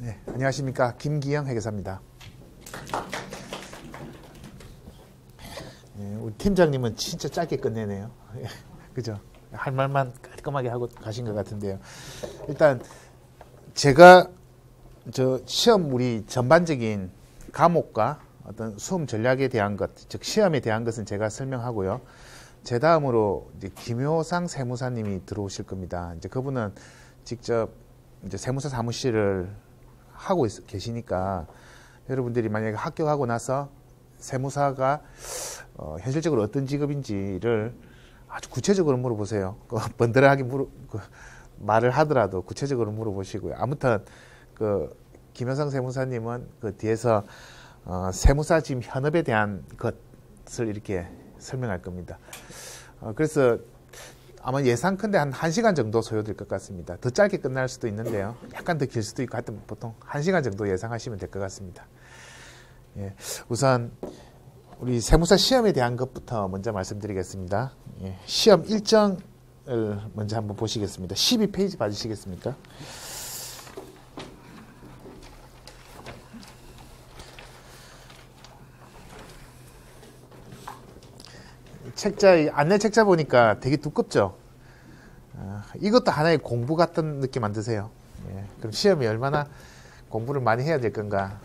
네, 안녕하십니까. 김기영 회계사입니다. 네, 우리 팀장님은 진짜 짧게 끝내네요. 그죠? 할 말만 깔끔하게 하고 가신 것 같은데요. 일단 제가 시험 우리 전반적인 과목과 어떤 수험 전략에 대한 것, 즉 시험에 대한 것은 제가 설명하고요. 제 다음으로 이제 김효상 세무사님이 들어오실 겁니다. 이제 그분은 직접 이제 세무사 사무실을 하고 계시니까 여러분들이 만약에 합격하고 나서 세무사가 현실적으로 어떤 직업인지를 아주 구체적으로 물어보세요. 번들하게 말을 하더라도 구체적으로 물어보시고요. 아무튼 김효상 세무사님은 그 뒤에서 세무사 지금 현업에 대한 것을 이렇게 설명할 겁니다. 그래서 아마 예상컨대 한 1시간 정도 소요될 것 같습니다. 더 짧게 끝날 수도 있는데요. 약간 더 길 수도 있고 하여튼 보통 1시간 정도 예상하시면 될 것 같습니다. 예, 우선 우리 세무사 시험에 대한 것부터 먼저 말씀드리겠습니다. 예, 시험 일정을 먼저 한번 보시겠습니다. 12페이지 봐주시겠습니까? 안내 책자 보니까 되게 두껍죠? 이것도 하나의 공부 같은 느낌 안 드세요? 예, 그럼 시험이 얼마나 공부를 많이 해야 될 건가?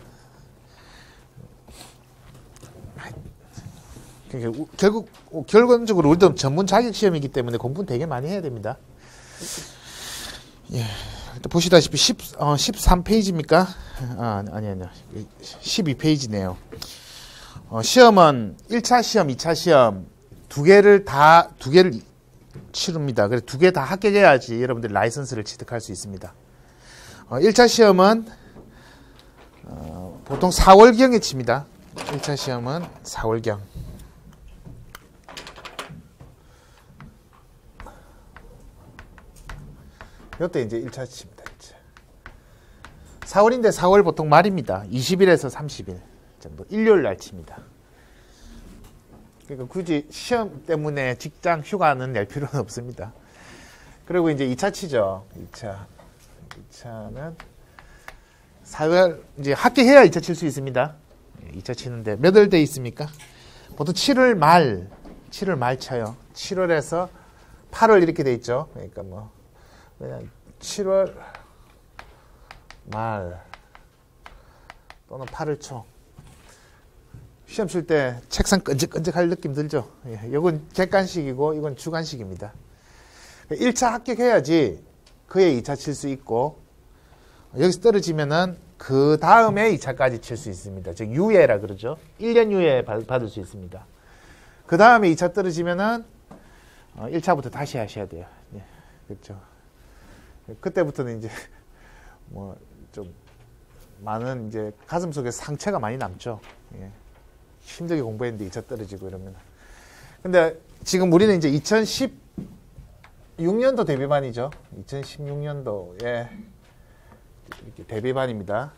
그러니까 결론적으로 우리도 전문 자격 시험이기 때문에 공부는 되게 많이 해야 됩니다. 예, 보시다시피 13페이지입니까? 아니요. 12페이지네요. 시험은 1차 시험, 2차 시험 두 개를 치릅니다. 그래서 두 개 다 합격해야지 여러분들이 라이선스를 취득할 수 있습니다. 1차 시험은 보통 4월경에 칩니다. 1차 시험은 4월경. 이것도 이제 1차 칩니다. 4월인데 4월 보통 말입니다. 20일에서 30일 정도 일요일 날 칩니다. 그러니까 굳이 시험 때문에 직장 휴가는 낼 필요는 없습니다. 그리고 이제 2차 치죠. 2차는 4월 이제 합격해야 2차 칠 수 있습니다. 2차 치는데 몇 월 돼 있습니까? 보통 7월 말 쳐요. 7월에서 8월 이렇게 돼 있죠. 그러니까 뭐 그냥 7월 말 또는 8월 초. 시험 칠 때 책상 끈적끈적할 느낌 들죠? 이건 객관식이고 이건 주관식입니다. 1차 합격해야지 그에 2차 칠 수 있고 여기서 떨어지면은 그 다음에 2차까지 칠 수 있습니다. 즉 유예라 그러죠. 1년 유예 받을 수 있습니다. 그 다음에 2차 떨어지면은 1차부터 다시 하셔야 돼요. 그렇죠. 그때부터는 이제 뭐 좀 많은 이제 가슴 속에 상처가 많이 남죠. 힘들게 공부했는데 2차 떨어지고 이러면. 근데 지금 우리는 이제 2016년도 데뷔반이죠. 2016년도에 이렇게 데뷔반입니다.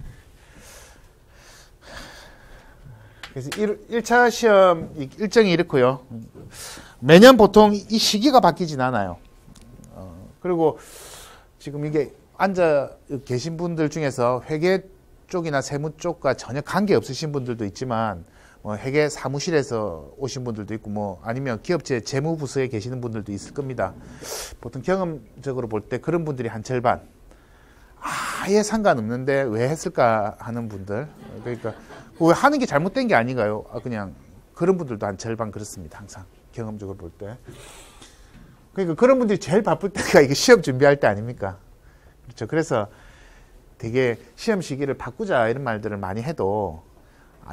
그래서 1차 시험 일정이 이렇고요. 매년 보통 이 시기가 바뀌진 않아요. 그리고 지금 이게 앉아 계신 분들 중에서 회계 쪽이나 세무 쪽과 전혀 관계 없으신 분들도 있지만 회계 사무실에서 오신 분들도 있고 아니면 기업체 재무부서에 계시는 분들도 있을 겁니다. 보통 경험적으로 볼 때 그런 분들이 한 절반 아예 상관없는데 왜 했을까 하는 분들, 그러니까 왜 하는 게 잘못된 게 아닌가요? 그냥 그런 분들도 한 절반 그렇습니다. 항상 경험적으로 볼 때. 그러니까 그런 분들이 제일 바쁠 때가 이게 시험 준비할 때 아닙니까? 그렇죠. 그래서 되게 시험 시기를 바꾸자 이런 말들을 많이 해도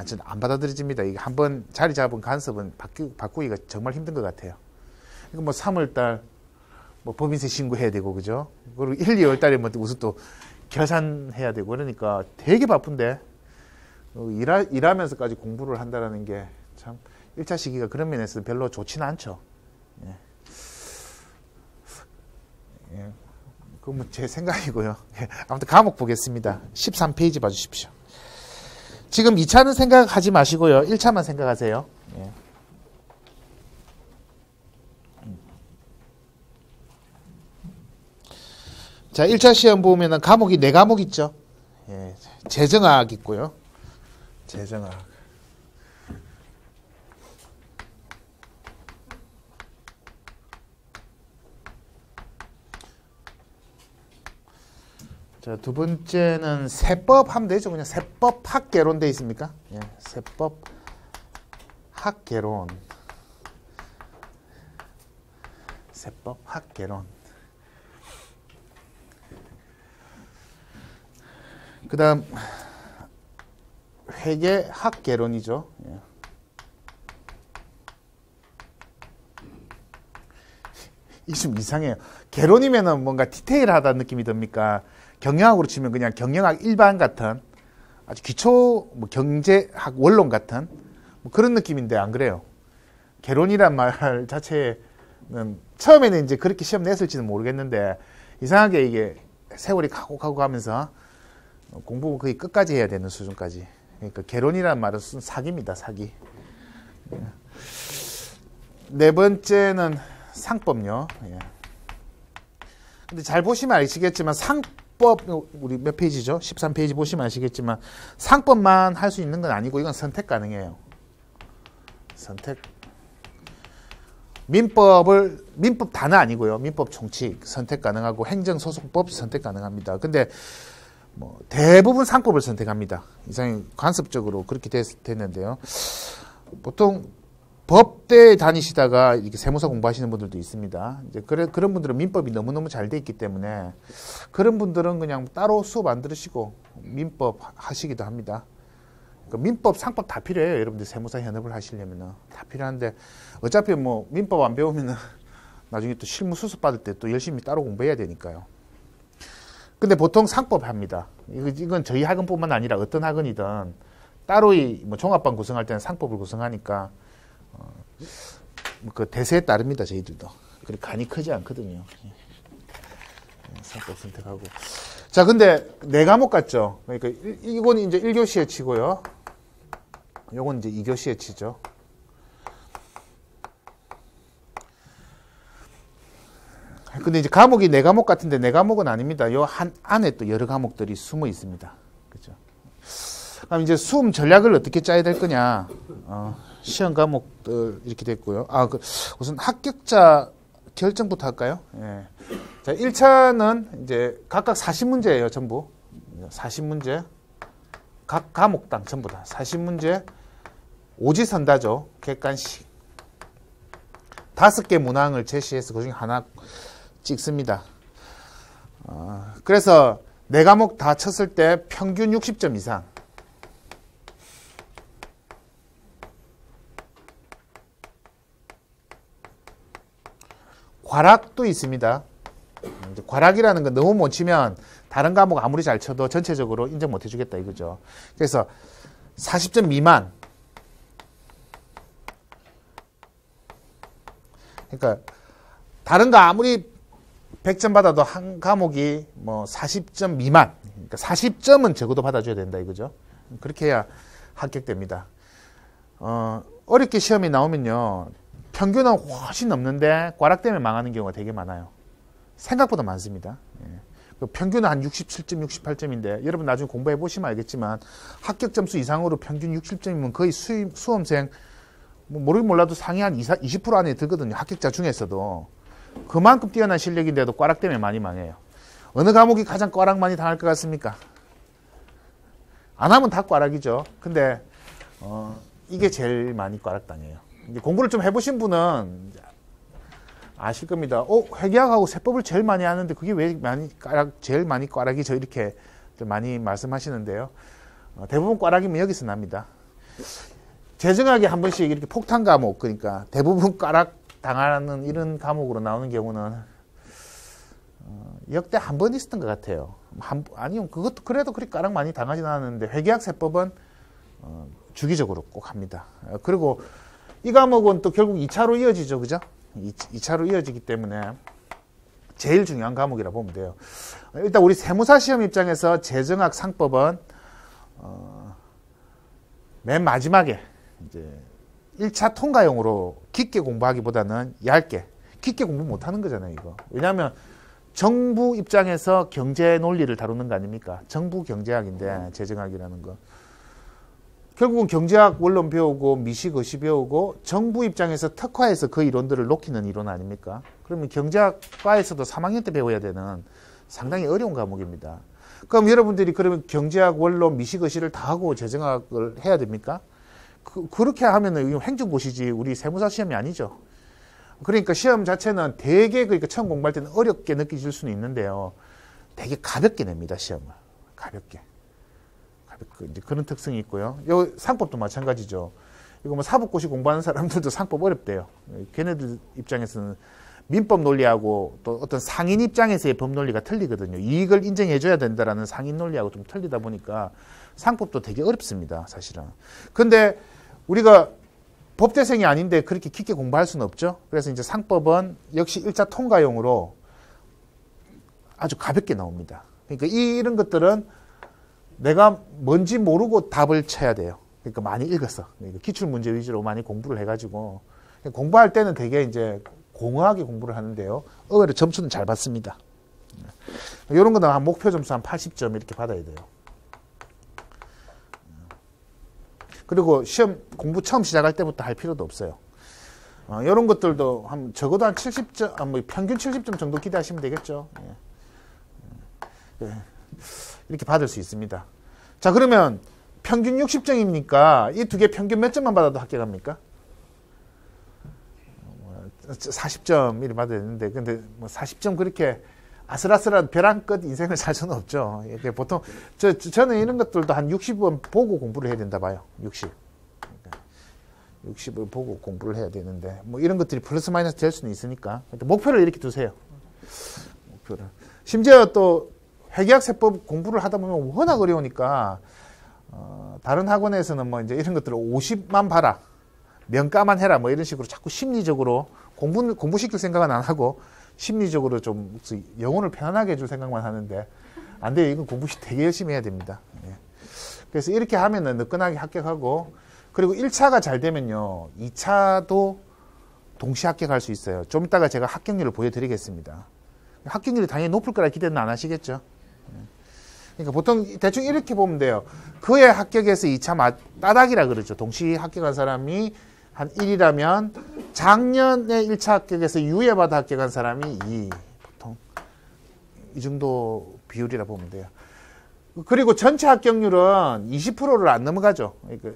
전 안 받아들여집니다. 이게 한번 자리 잡은 간섭은 바꾸기가 정말 힘든 것 같아요. 이거 3월달 법인세 신고해야 되고, 그죠? 그리고 1, 2월 달에 무슨 또 결산해야 되고, 그러니까 되게 바쁜데, 일하면서까지 공부를 한다는 게 참, 1차 시기가 그런 면에서 별로 좋지는 않죠. 그건 제 생각이고요. 아무튼 과목 보겠습니다. 13페이지 봐주십시오. 지금 2차는 생각하지 마시고요. 1차만 생각하세요. 자, 1차 시험 보면은 과목이 4과목 있죠. 예, 재정학 있고요. 재정학. 자, 두 번째는 세법 하면 되죠. 그냥 세법 학개론 돼 있습니까? 예, 세법 학개론. 세법 학개론. 그 다음 회계 학개론이죠. 예. 이게 좀 이상해요. 개론이면은 뭔가 디테일하다는 느낌이 듭니까? 경영학으로 치면 그냥 경영학 일반 같은 아주 기초 뭐 경제학 원론 같은 뭐 그런 느낌인데 안 그래요. 개론이란 말 자체는 처음에는 이제 그렇게 시험 냈을지는 모르겠는데 이상하게 이게 세월이 가고 가면서 공부 거의 끝까지 해야 되는 수준까지. 그러니까 개론이란 말은 사기입니다. 사기. 네 번째는 상법요. 예. 근데 잘 보시면 아시겠지만 상법 우리 몇 페이지죠? 13페이지 보시면 아시겠지만 상법만 할 수 있는 건 아니고 이건 선택 가능해요. 선택. 민법 다는 아니고요. 민법 총칙 선택 가능하고 행정소송법 선택 가능합니다. 근데 뭐 대부분 상법을 선택합니다. 이상히 관습적으로 그렇게 됐는데요. 보통 법대 다니시다가 이렇게 세무사 공부하시는 분들도 있습니다. 이제 그런 분들은 민법이 너무너무 잘 돼 있기 때문에 그런 분들은 그냥 따로 수업 안 들으시고 민법 하시기도 합니다. 그러니까 민법, 상법 다 필요해요. 여러분들 세무사 현업을 하시려면 다 필요한데 어차피 뭐 민법 안 배우면 나중에 또 실무 수습 받을 때 또 열심히 따로 공부해야 되니까요. 근데 보통 상법 합니다. 이건 저희 학원뿐만 아니라 어떤 학원이든 따로 뭐 종합반 구성할 때는 상법을 구성하니까 그 대세에 따릅니다. 저희들도. 그렇게 간이 크지 않거든요. 상법 선택하고. 자, 근데 네 과목 같죠? 그러니까 이건 이제 1교시에 치고요. 요건 이제 2교시에 치죠. 근데 이제 과목이 네 과목 같은데 네 과목은 아닙니다. 요 한 안에 또 여러 과목들이 숨어 있습니다. 그죠? 그럼 이제 수험 전략을 어떻게 짜야 될 거냐? 시험 과목들 이렇게 됐고요. 우선 합격자 결정부터 할까요? 예. 자, 1차는 이제 각각 40문제예요, 전부. 40문제. 각 과목당 전부 다. 40문제. 오지선다죠. 객관식. 5개 문항을 제시해서 그중에 하나 찍습니다. 그래서 네 과목 다 쳤을 때 평균 60점 이상. 과락도 있습니다. 과락이라는 건 너무 못 치면 다른 과목 아무리 잘 쳐도 전체적으로 인정 못 해주겠다 이거죠. 그래서 40점 미만. 그러니까 다른 거 아무리 100점 받아도 한 과목이 뭐 40점 미만. 그러니까 40점은 적어도 받아줘야 된다 이거죠. 그렇게 해야 합격됩니다. 어렵게 시험이 나오면요. 평균은 훨씬 넘는데 과락 때문에 망하는 경우가 되게 많아요. 생각보다 많습니다. 예. 평균은 한 67점, 68점인데 여러분 나중에 공부해 보시면 알겠지만 합격 점수 이상으로 평균 60점이면 거의 수험생 뭐 모르긴 몰라도 상위 한 20% 안에 들거든요. 합격자 중에서도. 그만큼 뛰어난 실력인데도 과락 때문에 많이 망해요. 어느 과목이 가장 과락 많이 당할 것 같습니까? 안 하면 다 과락이죠. 근데 이게 제일 많이 과락 당해요. 이제 공부를 좀 해보신 분은 아실 겁니다. 회계학하고 세법을 제일 많이 하는데 그게 왜 제일 많이 과락이죠? 이렇게 좀 많이 말씀하시는데요. 대부분 과락이면 여기서 납니다. 재정학이 한 번씩 이렇게 폭탄 과목, 그러니까 대부분 과락 당하는 이런 과목으로 나오는 경우는 역대 한 번 있었던 것 같아요. 아니요, 그것도 그래도 그렇게 과락 많이 당하지는 않았는데 회계학 세법은 주기적으로 꼭 합니다. 그리고 이 과목은 또 결국 2차로 이어지죠. 그죠? 2차로 이어지기 때문에 제일 중요한 과목이라 보면 돼요. 일단 우리 세무사 시험 입장에서 재정학 상법은 맨 마지막에 이제 1차 통과용으로 깊게 공부하기보다는 얇게. 깊게 공부 못하는 거잖아요, 이거. 왜냐하면 정부 입장에서 경제 논리를 다루는 거 아닙니까? 정부 경제학인데, 재정학이라는 거. 결국은 경제학 원론 배우고 미시거시 배우고 정부 입장에서 특화해서 그 이론들을 녹이는 이론 아닙니까? 그러면 경제학과에서도 3학년 때 배워야 되는 상당히 어려운 과목입니다. 그럼 여러분들이 그러면 경제학 원론 미시거시를 다 하고 재정학을 해야 됩니까? 그렇게 하면은 이거 행정고시지 우리 세무사 시험이 아니죠. 그러니까 시험 자체는 되게 그러니까 처음 공부할 때는 어렵게 느껴질 수는 있는데요. 되게 가볍게 냅니다, 시험을. 가볍게 이제 그런 특성이 있고요. 요 상법도 마찬가지죠. 이거 뭐 사법고시 공부하는 사람들도 상법 어렵대요. 걔네들 입장에서는 민법 논리하고 또 어떤 상인 입장에서의 법 논리가 틀리거든요. 이익을 인정해줘야 된다라는 상인 논리하고 좀 틀리다 보니까 상법도 되게 어렵습니다, 사실은. 근데 우리가 법대생이 아닌데 그렇게 깊게 공부할 수는 없죠. 그래서 이제 상법은 역시 1차 통과용으로 아주 가볍게 나옵니다. 그러니까 이런 것들은 내가 뭔지 모르고 답을 쳐야 돼요. 그러니까 많이 읽었어. 그러니까 기출문제 위주로 많이 공부를 해가지고 공부할 때는 되게 이제 공허하게 공부를 하는데요. 의외로 점수는 잘 받습니다. 이런 거는 한 목표 점수 한 80점 이렇게 받아야 돼요. 그리고 시험 공부 처음 시작할 때부터 할 필요도 없어요. 이런 것들도 한 적어도 한 70점, 뭐 평균 70점 정도 기대하시면 되겠죠. 이렇게 받을 수 있습니다. 자, 그러면 평균 60점이니까 이 두 개 평균 몇 점만 받아도 합격합니까? 40점 이렇게 받아야 되는데, 근데 뭐 40점 그렇게 아슬아슬한 벼랑 끝 인생을 살 수는 없죠. 이게 보통 저는 이런 것들도 한 60원 보고 공부를 해야 된다 봐요. 60. 그러니까 60을 보고 공부를 해야 되는데 뭐 이런 것들이 플러스 마이너스 될 수는 있으니까 목표를 이렇게 두세요. 목표를. 심지어 또 회계학세법 공부를 하다 보면 워낙 어려우니까 다른 학원에서는 뭐 이제 이런 것들을 50만 봐라, 명가만 해라 뭐 이런 식으로 자꾸 심리적으로 공부시킬 생각은 안 하고 심리적으로 좀 영혼을 편안하게 해줄 생각만 하는데 안 돼요. 이건 공부 되게 열심히 해야 됩니다. 그래서 이렇게 하면은 느긋하게 합격하고, 그리고 1차가 잘 되면요 2차도 동시에 합격할 수 있어요. 좀 이따가 제가 합격률을 보여드리겠습니다. 합격률이 당연히 높을 거라 기대는 안 하시겠죠. 그러니까 보통 대충 이렇게 보면 돼요. 그의 합격에서 2차 따닥이라 그러죠. 동시에 합격한 사람이 한 1이라면 작년에 1차 합격에서 유예 받아 합격한 사람이 2. 보통 이 정도 비율이라 보면 돼요. 그리고 전체 합격률은 20%를 안 넘어가죠. 그러니까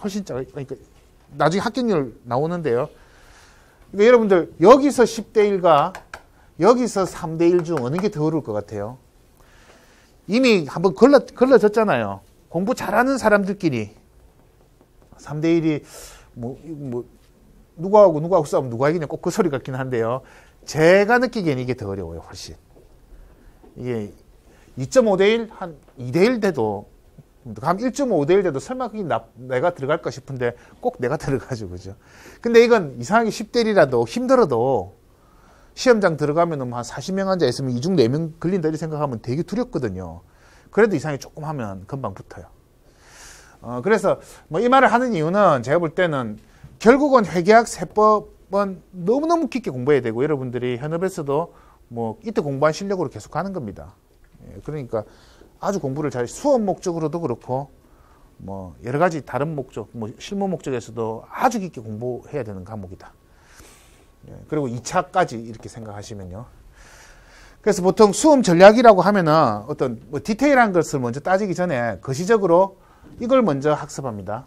훨씬 작아요. 그러니까 나중에 합격률 나오는데요. 그러니까 여러분들 여기서 10대 1과 여기서 3대 1 중 어느 게 더 어려울 것 같아요? 이미 한번 걸러졌잖아요. 공부 잘하는 사람들끼리 3대 1이 뭐 누구하고 싸우면 누가 이기냐 꼭 그 소리 같긴 한데요. 제가 느끼기에는 이게 더 어려워요. 훨씬. 이게 2.5대 1, 한 2대 1 돼도, 한 1.5대 1 돼도 설마 그게 내가 들어갈까 싶은데 꼭 내가 들어가죠. 그죠? 근데 이건 이상하게 10대 1이라도 힘들어도 시험장 들어가면 한 40명 앉아 있으면 이 중 4명 걸린다 이렇게 생각하면 되게 두렵거든요. 그래도 이상하게 조금 하면 금방 붙어요. 그래서 뭐 이 말을 하는 이유는 제가 볼 때는 결국은 회계학 세법은 너무너무 깊게 공부해야 되고, 여러분들이 현업에서도 뭐 이때 공부한 실력으로 계속 가는 겁니다. 그러니까 아주 공부를 잘, 수업 목적으로도 그렇고 뭐 여러 가지 다른 목적, 뭐 실무 목적에서도 아주 깊게 공부해야 되는 과목이다. 그리고 2차까지 이렇게 생각하시면요. 그래서 보통 수험 전략이라고 하면은 어떤 뭐 디테일한 것을 먼저 따지기 전에 거시적으로 이걸 먼저 학습합니다.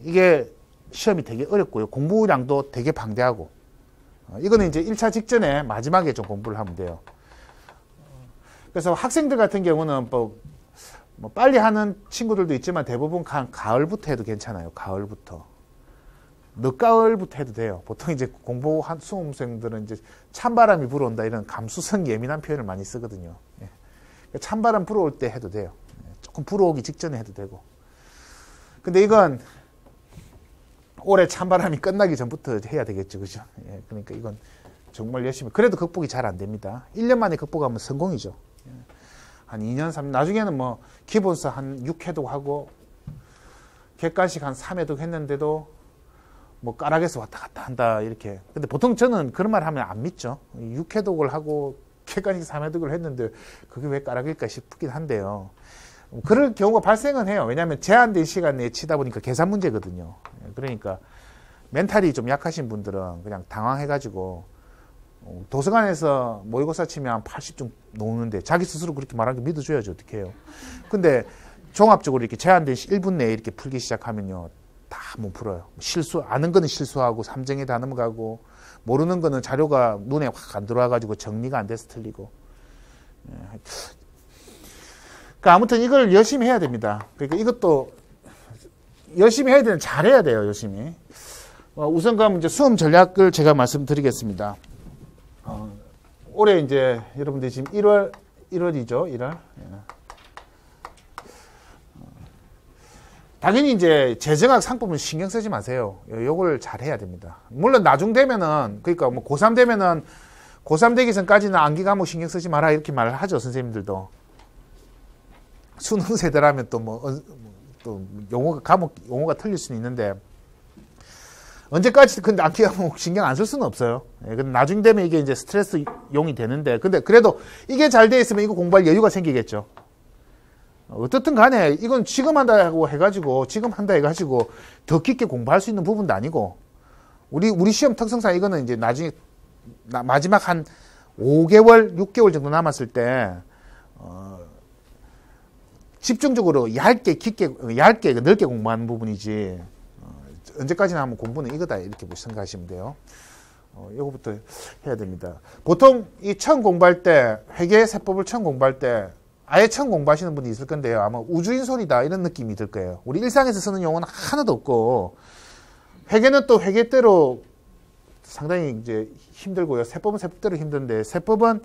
이게 시험이 되게 어렵고요. 공부량도 되게 방대하고. 이거는 이제 1차 직전에 마지막에 좀 공부를 하면 돼요. 그래서 학생들 같은 경우는 뭐 빨리 하는 친구들도 있지만 대부분 가을부터 해도 괜찮아요. 가을부터. 늦가을부터 해도 돼요. 보통 이제 공부한 수험생들은 이제 찬바람이 불어온다 이런 감수성 예민한 표현을 많이 쓰거든요. 찬바람 불어올 때 해도 돼요. 조금 불어오기 직전에 해도 되고. 근데 이건 올해 찬바람이 끝나기 전부터 해야 되겠죠. 그죠? 그러니까 이건 정말 열심히. 그래도 극복이 잘 안 됩니다. 1년 만에 극복하면 성공이죠. 한 2년, 3년. 나중에는 뭐 기본서 한 6회독 하고 객관식 한 3회독 했는데도 뭐 까락에서 왔다 갔다 한다 이렇게. 근데 보통 저는 그런 말 하면 안 믿죠. 6회독을 하고 객관식 3회독을 했는데 그게 왜 까락일까 싶긴 한데요. 그럴 경우가 발생은 해요. 왜냐하면 제한된 시간 내에 치다 보니까 계산 문제거든요. 그러니까 멘탈이 좀 약하신 분들은 그냥 당황해가지고 도서관에서 모의고사 치면 한 80점 놓는데 자기 스스로 그렇게 말하는 게 믿어줘야지 어떻게 해요. 근데 종합적으로 이렇게 제한된 1분 내에 이렇게 풀기 시작하면요. 다 못 풀어요. 아는 거는 실수하고 삼정에 다 넘어가고 모르는 거는 자료가 눈에 확 안 들어와가지고 정리가 안 돼서 틀리고. 그러니까 아무튼 이걸 열심히 해야 됩니다. 그러니까 이것도 열심히 해야 되는 잘해야 돼요. 열심히. 우선 그럼 이제 수험 전략을 제가 말씀드리겠습니다. 올해 이제 여러분들 지금 1월이죠. 1월. 당연히 이제 재정학 상품은 신경 쓰지 마세요. 요걸 잘 해야 됩니다. 물론 나중 되면은, 그러니까 뭐 고3 되면은, 고3 되기 전까지는 암기 과목 신경 쓰지 마라 이렇게 말을 하죠. 선생님들도. 수능 세대라면 또 용어가 틀릴 수는 있는데, 언제까지 근데 암기 과목 신경 안 쓸 수는 없어요. 근데 나중 되면 이게 이제 스트레스 용이 되는데, 근데 그래도 이게 잘 돼 있으면 이거 공부할 여유가 생기겠죠. 어떻든 간에 이건 지금 한다고 해가지고 더 깊게 공부할 수 있는 부분도 아니고 우리 시험 특성상 이거는 이제 나중에 마지막 한 5개월, 6개월 정도 남았을 때 집중적으로 얇게 넓게 공부하는 부분이지 언제까지나 하면 공부는 이거다 이렇게 생각하시면 돼요. 이거부터 해야 됩니다. 보통 이 처음 공부할 때 회계 세법을 처음 공부할 때 아예 처음 공부하시는 분이 있을 건데요. 아마 우주인솔이다 이런 느낌이 들 거예요. 우리 일상에서 쓰는 용어는 하나도 없고 회계는 또 회계대로 상당히 이제 힘들고요. 세법은 세법대로 힘든데 세법은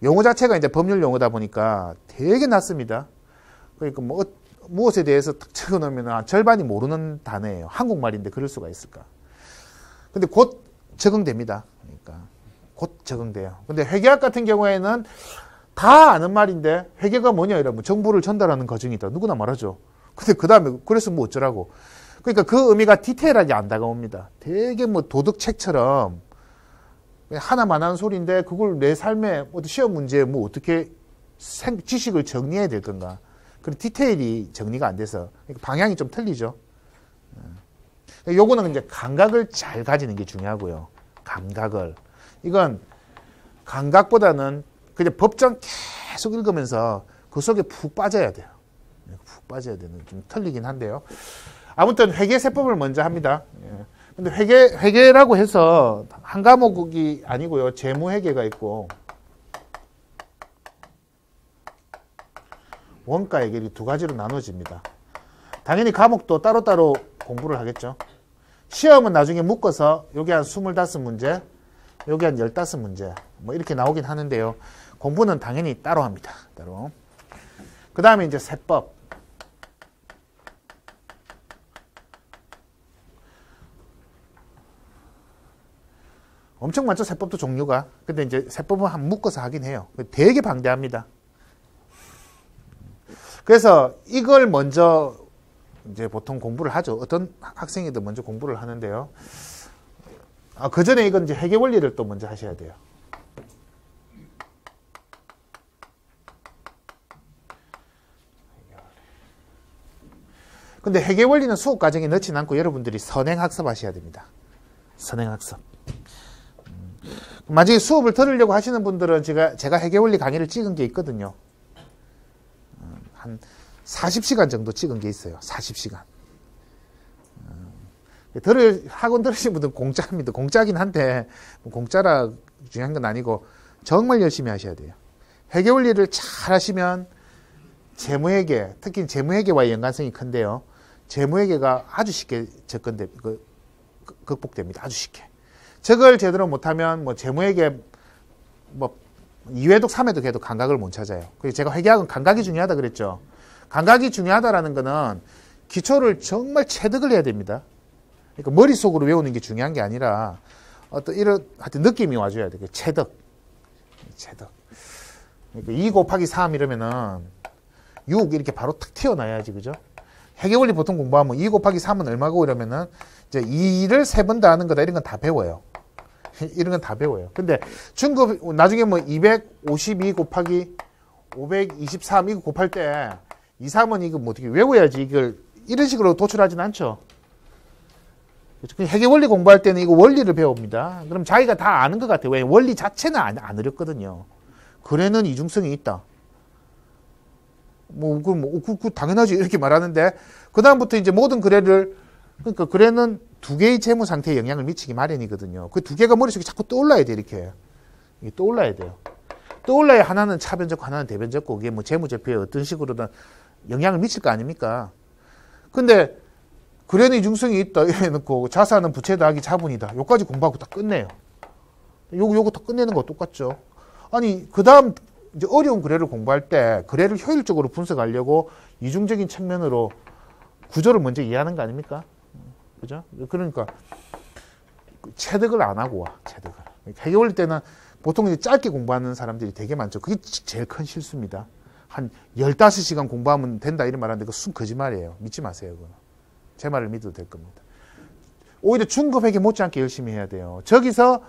용어 자체가 이제 법률 용어다 보니까 되게 낮습니다. 그러니까 무엇에 대해서 딱 적어놓으면 절반이 모르는 단어예요. 한국말인데 그럴 수가 있을까? 근데 곧 적응됩니다. 그러니까 곧 적응돼요. 근데 회계학 같은 경우에는 다 아는 말인데 회계가 뭐냐 이러면 정보를 전달하는 과정이다. 누구나 말하죠. 근데 그 다음에 그래서 뭐 어쩌라고. 그러니까 그 의미가 디테일하게 안 다가옵니다. 되게 뭐 도덕책처럼 하나만 하는 소리인데 그걸 내 삶에 시험 문제에 뭐 어떻게 지식을 정리해야 될 건가. 그런 디테일이 정리가 안 돼서 그러니까 방향이 좀 틀리죠. 요거는 이제 감각을 잘 가지는 게 중요하고요. 감각을. 이건 감각보다는 그냥 법정 계속 읽으면서 그 속에 푹 빠져야 돼요. 푹 빠져야 되는 좀 틀리긴 한데요. 아무튼 회계세법을 먼저 합니다. 근데 회계라고 해서 한 과목이 아니고요. 재무회계가 있고 원가회계 이 두 가지로 나눠집니다. 당연히 과목도 따로따로 공부를 하겠죠. 시험은 나중에 묶어서 여기 한 25문제, 여기 한 15문제 뭐 이렇게 나오긴 하는데요. 공부는 당연히 따로 합니다. 따로. 그 다음에 이제 세법. 엄청 많죠. 세법도 종류가. 근데 이제 세법은 한 묶어서 하긴 해요. 되게 방대합니다. 그래서 이걸 먼저 이제 보통 공부를 하죠. 어떤 학생이든 먼저 공부를 하는데요. 그 전에 이건 이제 회계 원리를 또 먼저 하셔야 돼요. 근데 회계 원리는 수업 과정에 넣지는 않고 여러분들이 선행학습 하셔야 됩니다. 선행학습. 만약에 수업을 들으려고 하시는 분들은 제가 회계 원리 강의를 찍은 게 있거든요. 한 40시간 정도 찍은 게 있어요. 40시간. 학원 들으신 분들은 공짜입니다. 공짜긴 한데 공짜라 중요한 건 아니고 정말 열심히 하셔야 돼요. 회계 원리를 잘 하시면 재무회계, 특히 재무회계와의 연관성이 큰데요. 재무회계가 아주 쉽게 극복됩니다. 아주 쉽게. 저걸 제대로 못하면 뭐 재무회계 뭐 2회독, 3회독 해도 감각을 못 찾아요. 그래서 제가 회계학은 감각이 중요하다 그랬죠. 감각이 중요하다라는 거는 기초를 정말 체득을 해야 됩니다. 그러니까 머릿속으로 외우는 게 중요한 게 아니라 하여튼 느낌이 와줘야 돼요. 체득. 그러니까 2 곱하기 3 이러면은 6 이렇게 바로 탁 튀어나와야지, 그죠? 회계원리 보통 공부하면 2 곱하기 3은 얼마고 이러면은 이제 2를 3번 더 하는 거다 이런 건 다 배워요. 이런 건 다 배워요. 근데 중급 나중에 뭐 252 곱하기 523 이거 곱할 때 2, 3은 이거 뭐 어떻게 외워야지 이걸 이런 식으로 도출하진 않죠. 회계 원리 공부할 때는 이거 원리를 배웁니다. 그럼 자기가 다 아는 것 같아요. 왜? 원리 자체는 안 어렵거든요. 거래는 이중성이 있다. 당연하지. 이렇게 말하는데, 그다음부터 이제 모든 거래를, 그러니까 거래는 두 개의 재무 상태에 영향을 미치기 마련이거든요. 그 두 개가 머릿속에 자꾸 떠올라야 돼, 이렇게. 이게 떠올라야 돼요. 떠올라야 하나는 차변적, 하나는 대변적고, 그게 뭐 재무제표에 어떤 식으로든 영향을 미칠 거 아닙니까? 근데, 거래는 이중성이 있다. 이래 놓고, 자산은 부채 더하기 자본이다. 요까지 공부하고 딱 끝내요. 요거 다 끝내는 거 똑같죠. 아니, 그 다음, 이제 어려운 거래를 공부할 때, 거래를 효율적으로 분석하려고 이중적인 측면으로 구조를 먼저 이해하는 거 아닙니까? 그죠? 그러니까, 체득을 안 하고 와, 체득을. 회계 원리 때는 보통 이제 짧게 공부하는 사람들이 되게 많죠. 그게 제일 큰 실수입니다. 한 15시간 공부하면 된다 이런 말 하는데 그거 순 거짓말이에요. 믿지 마세요. 그거는. 제 말을 믿어도 될 겁니다. 오히려 중급 회계 못지않게 열심히 해야 돼요. 저기서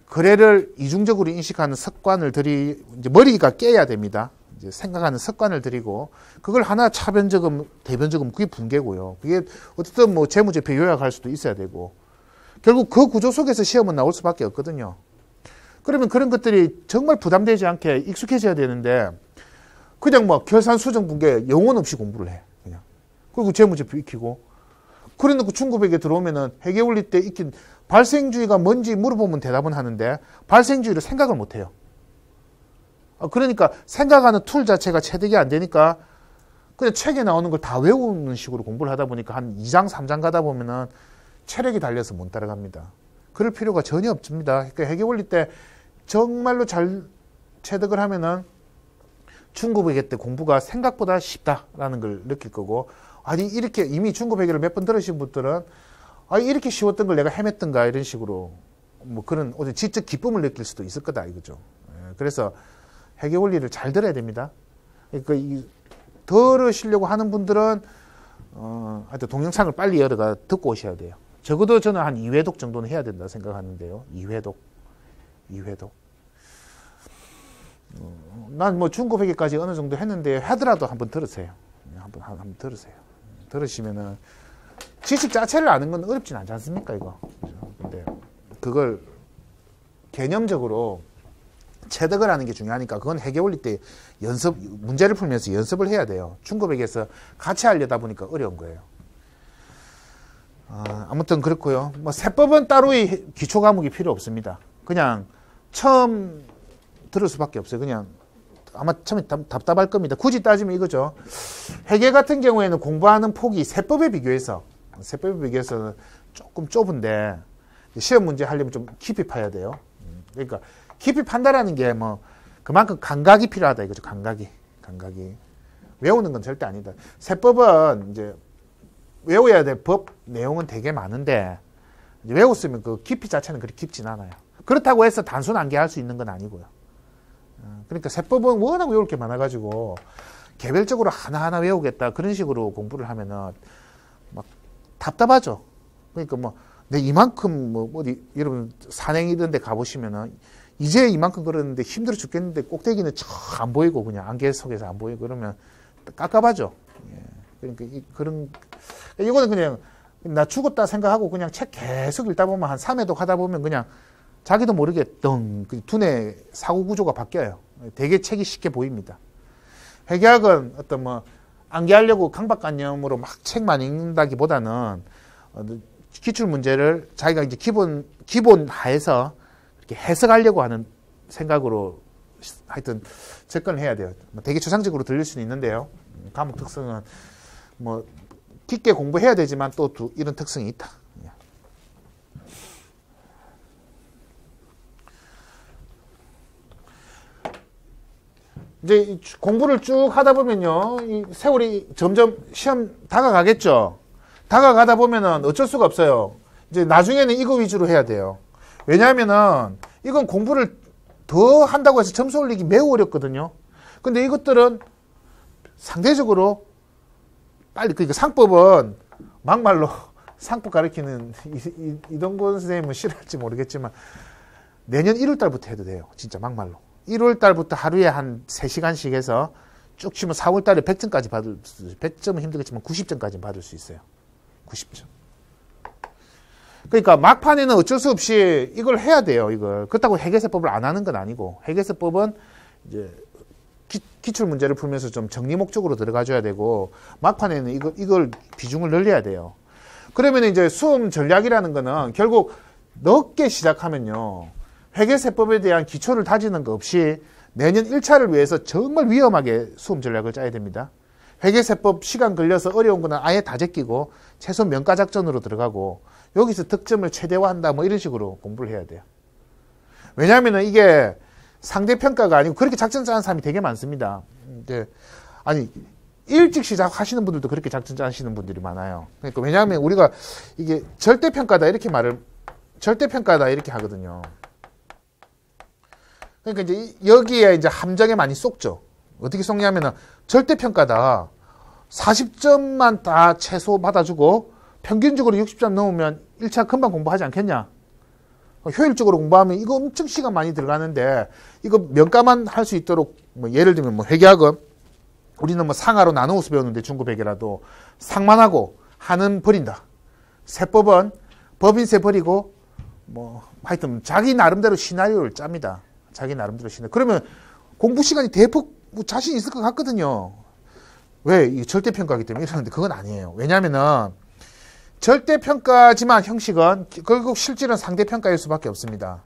거래를 이중적으로 인식하는 습관을 이제 머리가 깨야 됩니다. 이제 생각하는 습관을 들이고, 그걸 하나 차변적음, 대변적음, 그게 붕괴고요. 그게 어쨌든 뭐 재무제표 요약할 수도 있어야 되고, 결국 그 구조 속에서 시험은 나올 수밖에 없거든요. 그러면 그런 것들이 정말 부담되지 않게 익숙해져야 되는데, 그냥 뭐 결산 수정 붕괴 영혼 없이 공부를 해. 그냥. 그리고 재무제표 익히고, 그래 놓고 중급회계 들어오면은 회계 원리 때 익힌 발생주의가 뭔지 물어보면 대답은 하는데 발생주의를 생각을 못 해요. 그러니까 생각하는 툴 자체가 체득이 안 되니까 그냥 책에 나오는 걸 다 외우는 식으로 공부를 하다 보니까 한 2장, 3장 가다 보면은 체력이 달려서 못 따라갑니다. 그럴 필요가 전혀 없습니다. 그러니까 회계 원리 때 정말로 잘 체득을 하면은 중급회계 때 공부가 생각보다 쉽다라는 걸 느낄 거고, 아니 이렇게 이미 중급회계를 몇 번 들으신 분들은 이렇게 쉬웠던 걸 내가 헤맸던가 이런 식으로 뭐 그런 지적 기쁨을 느낄 수도 있을 거다 이거죠. 그래서 회계 원리를 잘 들어야 됩니다. 그러니까 들으시려고 하는 분들은 하여튼 동영상을 빨리 열어가 듣고 오셔야 돼요. 적어도 저는 한 2회독 정도는 해야 된다 생각하는데요. 2회독. 난 뭐 중급회계까지 어느 정도 했는데 하더라도 한번 들으세요. 한번 들으세요. 들으시면은 지식 자체를 아는 건 어렵진 않지 않습니까, 이거? 근데 그걸 개념적으로 체득을 하는 게 중요하니까 그건 회계 원리 때 문제를 풀면서 연습을 해야 돼요. 중급회계에서 같이 하려다 보니까 어려운 거예요. 아무튼 그렇고요. 뭐 세법은 따로의 기초 과목이 필요 없습니다. 그냥 처음 들을 수밖에 없어요. 그냥 아마 처음에 답답할 겁니다. 굳이 따지면 이거죠. 회계 같은 경우에는 공부하는 폭이 세법에 비교해서 조금 좁은데 시험 문제 하려면 좀 깊이 파야 돼요. 그러니까 깊이 판다라는 게 뭐 그만큼 감각이 필요하다 이거죠. 감각이 외우는 건 절대 아니다. 세법은 이제 외워야 될 법 내용은 되게 많은데 이제 외웠으면 그 깊이 자체는 그렇게 깊진 않아요. 그렇다고 해서 단순 암기할 수 있는 건 아니고요. 그러니까 세법은 워낙 외울 게 많아가지고 개별적으로 하나하나 외우겠다 그런 식으로 공부를 하면은 막 답답하죠. 그러니까 뭐 내 이만큼 뭐 어디 여러분 산행 이런 데 가보시면은 이제 이만큼 걸었는데 힘들어 죽겠는데 꼭대기는 저 안 보이고 그냥 안개 속에서 안 보이고 그러면 깝깝하죠. 그러니까 이거는 그냥 나 죽었다 생각하고 그냥 책 계속 읽다 보면 한 3회독 하다 보면 그냥 자기도 모르게 두뇌 사고 구조가 바뀌어요. 되게 책이 쉽게 보입니다. 회계학은 어떤 뭐 암기하려고 강박관념으로 막 책만 읽는다기보다는 기출 문제를 자기가 이제 기본 하에서 이렇게 해석하려고 하는 생각으로 하여튼 접근을 해야 돼요. 되게 추상적으로 들릴 수는 있는데요. 과목 특성은 뭐 깊게 공부해야 되지만 또 이런 특성이 있다. 이제 공부를 쭉 하다 보면요, 이 세월이 점점 시험 다가가겠죠. 다가가다 보면은 어쩔 수가 없어요. 이제 나중에는 이거 위주로 해야 돼요. 왜냐하면은 이건 공부를 더 한다고 해서 점수 올리기 매우 어렵거든요. 근데 이것들은 상대적으로 빨리, 그러니까 상법은 막말로 상법 가르치는 이동건 선생님은 싫어할지 모르겠지만 내년 1월 달부터 해도 돼요. 진짜 막말로. 1월 달부터 하루에 한 3시간씩 해서 쭉 치면 4월 달에 100점까지 받을 수 있어요. 100점은 힘들겠지만 90점까지 받을 수 있어요. 90점. 그러니까 막판에는 어쩔 수 없이 이걸 해야 돼요. 이걸. 그렇다고 회계세법을 안 하는 건 아니고, 회계세법은 이제 기출 문제를 풀면서 좀 정리 목적으로 들어가줘야 되고, 막판에는 이걸 비중을 늘려야 돼요. 그러면 이제 수험 전략이라는 거는 결국 넓게 시작하면요, 회계세법에 대한 기초를 다지는 거 없이 내년 1차를 위해서 정말 위험하게 수험 전략을 짜야 됩니다. 회계세법 시간 걸려서 어려운 거는 아예 다 제끼고 최소 명가작전으로 들어가고 여기서 득점을 최대화한다 뭐 이런 식으로 공부를 해야 돼요. 왜냐하면 이게 상대평가가 아니고 그렇게 작전 짜는 사람이 되게 많습니다. 이제 아니 일찍 시작하시는 분들도 그렇게 작전 짜시는 분들이 많아요. 그러니까 왜냐하면 우리가 이게 절대평가다 이렇게 하거든요. 그러니까 이제 여기에 이제 함정에 많이 쏙죠. 어떻게 쏙냐면은 절대평가다. 40점만 다 최소 받아주고 평균적으로 60점 넘으면 1차 금방 공부하지 않겠냐. 효율적으로 공부하면 이거 엄청 시간 많이 들어가는데 이거 명가만 할 수 있도록 뭐 예를 들면 뭐 회계학은 우리는 뭐 상하로 나누어서 배웠는데 중급 회계라도 상만 하고 하는 버린다. 세법은 법인세 버리고 뭐 하여튼 자기 나름대로 시나리오를 짭니다. 자기 나름대로 시나리오. 그러면 공부 시간이 대폭 자신 있을 것 같거든요. 왜? 이 절대평가이기 때문에 이러는데 그건 아니에요. 왜냐면은 절대평가지만 형식은 결국 실질은 상대평가일 수밖에 없습니다.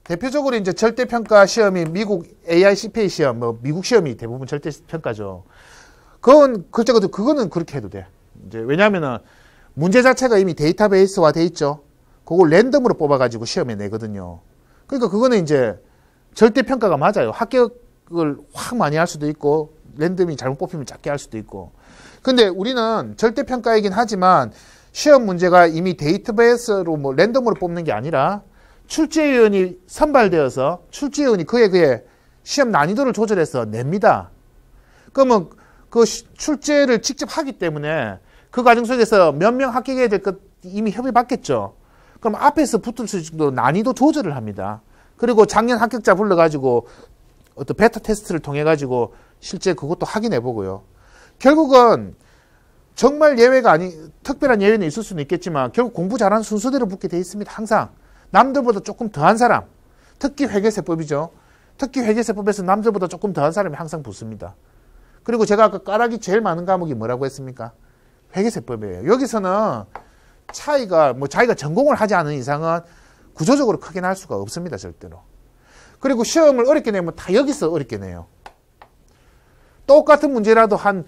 대표적으로 이제 절대평가 시험이 미국 AICPA 시험, 뭐 미국 시험이 대부분 절대평가죠. 그거는 그렇게 해도 돼. 이제 왜냐면은 문제 자체가 이미 데이터베이스화 돼 있죠. 그걸 랜덤으로 뽑아가지고 시험에 내거든요. 그러니까 그거는 이제 절대평가가 맞아요. 합격을 확 많이 할 수도 있고 랜덤이 잘못 뽑히면 작게 할 수도 있고. 근데 우리는 절대평가이긴 하지만 시험 문제가 이미 데이터베이스로 뭐 랜덤으로 뽑는 게 아니라 출제위원이 선발되어서 출제위원이 그에 시험 난이도를 조절해서 냅니다. 그러면 그 출제를 직접 하기 때문에 그 과정 속에서 몇 명 합격해야 될 것 이미 협의 받겠죠. 그럼 앞에서 붙을 수 있도 난이도 조절을 합니다. 그리고 작년 합격자 불러가지고 어떤 베타 테스트를 통해가지고 실제 그것도 확인해 보고요. 결국은 정말 특별한 예외는 있을 수는 있겠지만 결국 공부 잘하는 순서대로 붙게 돼 있습니다. 항상 남들보다 조금 더한 사람, 특히 회계세법이죠. 특히 회계세법에서 남들보다 조금 더한 사람이 항상 붙습니다. 그리고 제가 아까 까락이 제일 많은 과목이 뭐라고 했습니까? 회계세법이에요. 여기서는 차이가 뭐 자기가 전공을 하지 않은 이상은 구조적으로 크게 날 수가 없습니다. 절대로. 그리고 시험을 어렵게 내면 다 여기서 어렵게 내요. 똑같은 문제라도 한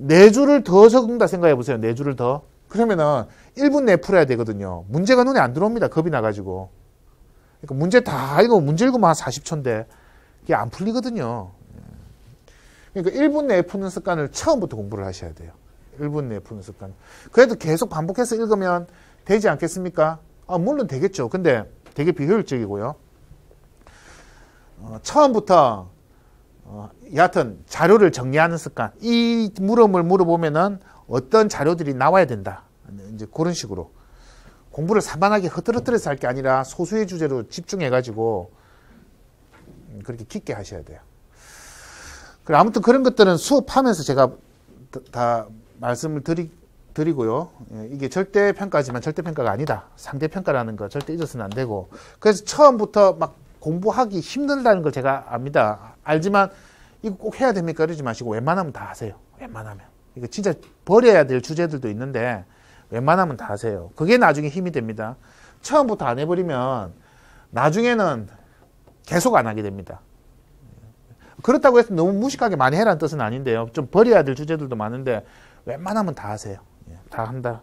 4줄을 더 적는다 생각해 보세요. 4줄을 더. 그러면은 1분 내에 풀어야 되거든요. 문제가 눈에 안 들어옵니다. 겁이 나가지고. 그러니까 문제 문제 읽으면 한 40초인데 이게 안 풀리거든요. 그러니까 1분 내에 푸는 습관을 처음부터 공부를 하셔야 돼요. 1분 내에 푸는 습관. 그래도 계속 반복해서 읽으면 되지 않겠습니까? 물론 되겠죠. 근데 되게 비효율적이고요. 처음부터 여하튼 자료를 정리하는 습관. 이 물음을 물어보면은 어떤 자료들이 나와야 된다. 이제 그런 식으로 공부를 산만하게 흐트러뜨려서 할 게 아니라 소수의 주제로 집중해가지고 그렇게 깊게 하셔야 돼요. 그래 아무튼 그런 것들은 수업하면서 제가 다 말씀을 드리고요. 이게 절대평가지만 절대평가가 아니다. 상대평가라는 거 절대 잊어서는 안 되고. 그래서 처음부터 막 공부하기 힘들다는 걸 제가 압니다. 알지만 이거 꼭 해야 됩니까? 이러지 마시고 웬만하면 다 하세요. 웬만하면. 이거 진짜 버려야 될 주제들도 있는데 웬만하면 다 하세요. 그게 나중에 힘이 됩니다. 처음부터 안 해버리면 나중에는 계속 안 하게 됩니다. 그렇다고 해서 너무 무식하게 많이 해라는 뜻은 아닌데요. 좀 버려야 될 주제들도 많은데 웬만하면 다 하세요. 다 한다.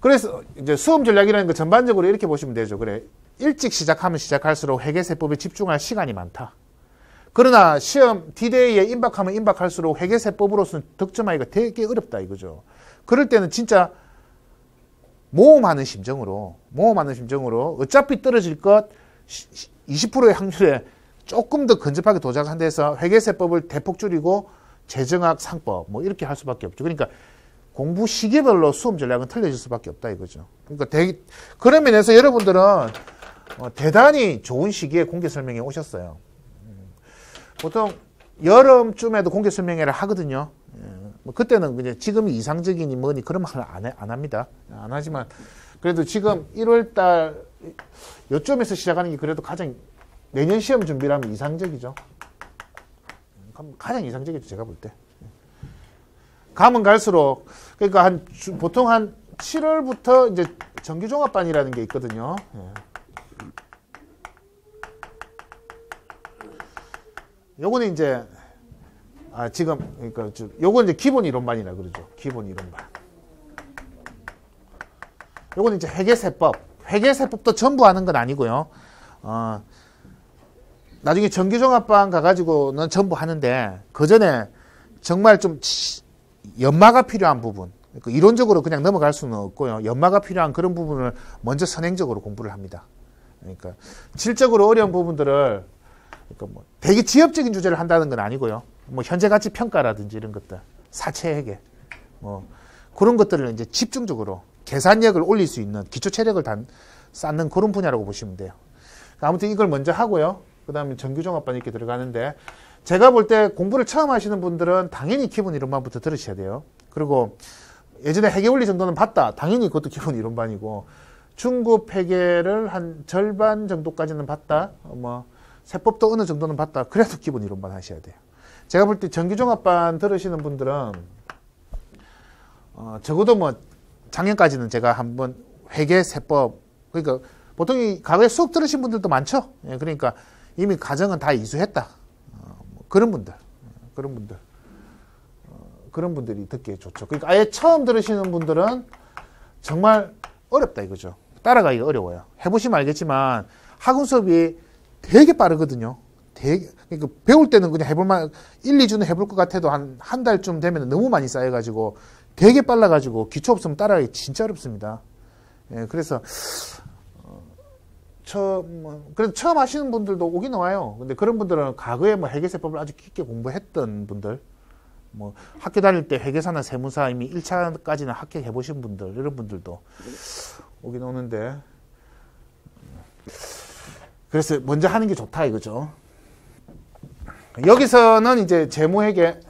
그래서 이제 수험 전략이라는 거 전반적으로 이렇게 보시면 되죠. 그래. 일찍 시작하면 시작할수록 회계세법에 집중할 시간이 많다. 그러나 시험 D-Day에 임박하면 임박할수록 회계세법으로서는 득점하기가 되게 어렵다 이거죠. 그럴 때는 진짜 모험하는 심정으로 어차피 떨어질 것 20%의 확률에 조금 더 근접하게 도작한 데서 회계세법을 대폭 줄이고 재정학, 상법 뭐 이렇게 할 수밖에 없죠. 그러니까 공부 시기별로 수험 전략은 틀려질 수밖에 없다 이거죠. 그러니까 그런 면에서 여러분들은 대단히 좋은 시기에 공개 설명회 오셨어요. 보통 여름쯤에도 공개 설명회를 하거든요. 뭐 그때는 그냥 지금이 이상적이니 뭐니 그런 말을 안 합니다. 안 하지만 그래도 지금 1월달 요쯤에서 시작하는 게 그래도 가장 내년 시험 준비라면 이상적이죠. 가장 이상적이죠, 제가 볼 때. 가면 갈수록 그러니까 보통 한 7월부터 이제 정규종합반이라는 게 있거든요. 요거는 이제 지금 그러니까 요건 이제 기본 이론반이라 그러죠. 기본 이론반. 요거는 이제 회계세법. 회계세법도 전부 하는 건 아니고요. 나중에 정규종합반 가가지고는 전부 하는데 그 전에 정말 좀 연마가 필요한 부분. 그러니까 이론적으로 그냥 넘어갈 수는 없고요. 연마가 필요한 그런 부분을 먼저 선행적으로 공부를 합니다. 그러니까 질적으로 어려운 부분들을 그러니까 뭐 되게 지엽적인 주제를 한다는 건 아니고요. 뭐 현재 가치 평가라든지 이런 것들, 사채 회계, 뭐 그런 것들을 이제 집중적으로 계산력을 올릴 수 있는 기초 체력을 쌓는 그런 분야라고 보시면 돼요. 아무튼 이걸 먼저 하고요. 그 다음에 정규종합반 이렇게 들어가는데 제가 볼 때 공부를 처음 하시는 분들은 당연히 기본 이론반부터 들으셔야 돼요. 그리고 예전에 회계원리 정도는 봤다. 당연히 그것도 기본 이론반이고 중급 회계를 한 절반 정도까지는 봤다. 뭐 세법도 어느 정도는 봤다. 그래도 기본 이론반 하셔야 돼요. 제가 볼 때 정규종합반 들으시는 분들은 적어도 뭐 작년까지는 제가 한번 회계 세법 그러니까 보통 이 과거에 수업 들으신 분들도 많죠. 예, 그러니까 이미 과정은 다 이수했다. 그런 분들 그런 분들이 듣기에 좋죠. 그러니까 아예 처음 들으시는 분들은 정말 어렵다 이거죠. 따라가기가 어려워요. 해보시면 알겠지만 학원 수업이 되게 빠르거든요. 그러니까 배울 때는 그냥 해볼만 1, 2주는 해볼 것 같아도 한 달쯤 되면 너무 많이 쌓여가지고 되게 빨라가지고 기초 없으면 따라가기 진짜 어렵습니다. 예, 그래서 그래서 처음 하시는 분들도 오긴 와요. 근데 그런 분들은 과거에 뭐 회계세법을 아주 깊게 공부했던 분들, 뭐 학교 다닐 때 회계사나 세무사 이미 1차까지는 합격해 보신 분들, 이런 분들도 오긴 오는데, 그래서 먼저 하는 게 좋다 이거죠. 여기서는 이제 재무회계,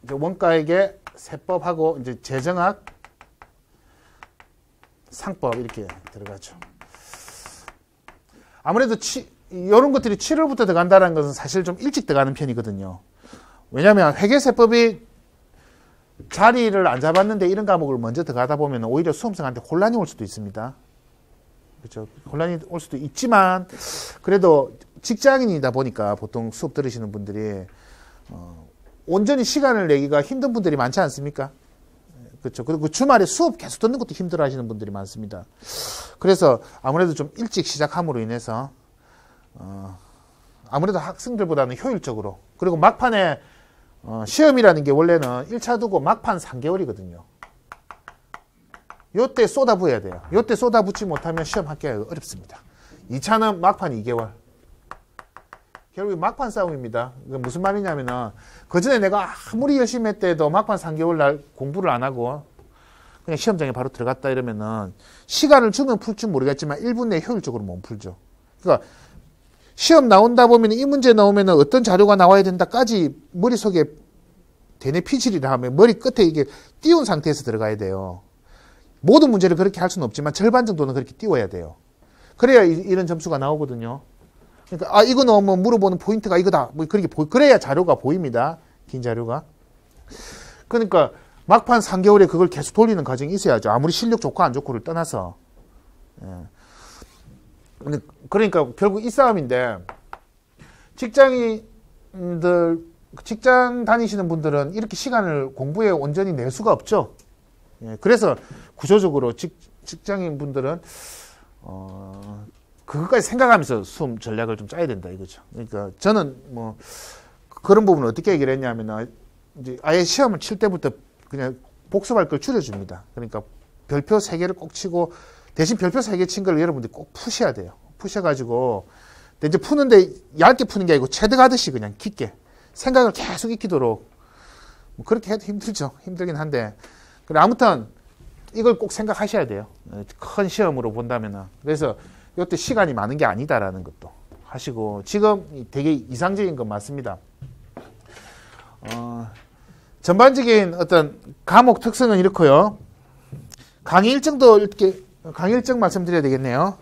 원가회계, 세법하고 이제 재정학, 상법 이렇게 들어가죠. 아무래도 이런 것들이 7월부터 들어간다는 것은 사실 좀 일찍 들어가는 편이거든요. 왜냐하면 회계세법이 자리를 안 잡았는데 이런 과목을 먼저 들어가다 보면 오히려 수험생한테 혼란이 올 수도 있습니다. 그렇죠? 혼란이 올 수도 있지만 그래도 직장인이다 보니까 보통 수업 들으시는 분들이 온전히 시간을 내기가 힘든 분들이 많지 않습니까? 그렇죠. 그리고 주말에 수업 계속 듣는 것도 힘들어 하시는 분들이 많습니다. 그래서 아무래도 좀 일찍 시작함으로 인해서 아무래도 학생들보다는 효율적으로, 그리고 막판에 시험이라는 게 원래는 1차 두고 막판 3개월이거든요. 요때 쏟아부어야 돼요. 요때 쏟아붓지 못하면 시험 합격하기가 어렵습니다. 2차는 막판 2개월. 결국 막판 싸움입니다. 무슨 말이냐면은 그 전에 내가 아무리 열심히 했대도 막판 3개월 날 공부를 안 하고 그냥 시험장에 바로 들어갔다 이러면은 시간을 주면 풀 줄 모르겠지만 1분 내에 효율적으로 못 풀죠. 그러니까 시험 나온다 보면 이 문제 나오면은 어떤 자료가 나와야 된다까지 머릿속에 대뇌 피질이라 하면 머리 끝에 이게 띄운 상태에서 들어가야 돼요. 모든 문제를 그렇게 할 수는 없지만 절반 정도는 그렇게 띄워야 돼요. 그래야 이런 점수가 나오거든요. 그러니까 이거는 뭐 물어보는 포인트가 이거다. 뭐 그렇게 그래야 자료가 보입니다. 긴 자료가. 그러니까 막판 3개월에 그걸 계속 돌리는 과정이 있어야죠. 아무리 실력 좋고 안 좋고를 떠나서. 예. 그러니까 결국 이 싸움인데 직장 다니시는 분들은 이렇게 시간을 공부에 온전히 낼 수가 없죠. 예. 그래서 구조적으로 직장인 분들은 그것까지 생각하면서 수험 전략을 좀 짜야 된다 이거죠. 그러니까 저는 뭐 그런 부분을 어떻게 얘기를 했냐면 이제 아예 시험을 칠 때부터 그냥 복습할 걸 줄여줍니다. 그러니까 별표 3개를 꼭 치고 대신 별표 3개 친 걸 여러분들이 꼭 푸셔야 돼요. 푸셔가지고 근데 이제 푸는데 얇게 푸는 게 아니고 체득하듯이 그냥 깊게 생각을 계속 익히도록 뭐 그렇게 해도 힘들죠. 힘들긴 한데 그래, 아무튼 이걸 꼭 생각하셔야 돼요. 큰 시험으로 본다면은. 그래서 이때 시간이 많은 게 아니다라는 것도 하시고, 지금 되게 이상적인 건 맞습니다. 전반적인 어떤 과목 특성은 이렇고요. 강의 일정도 이렇게 강의 일정 말씀드려야 되겠네요.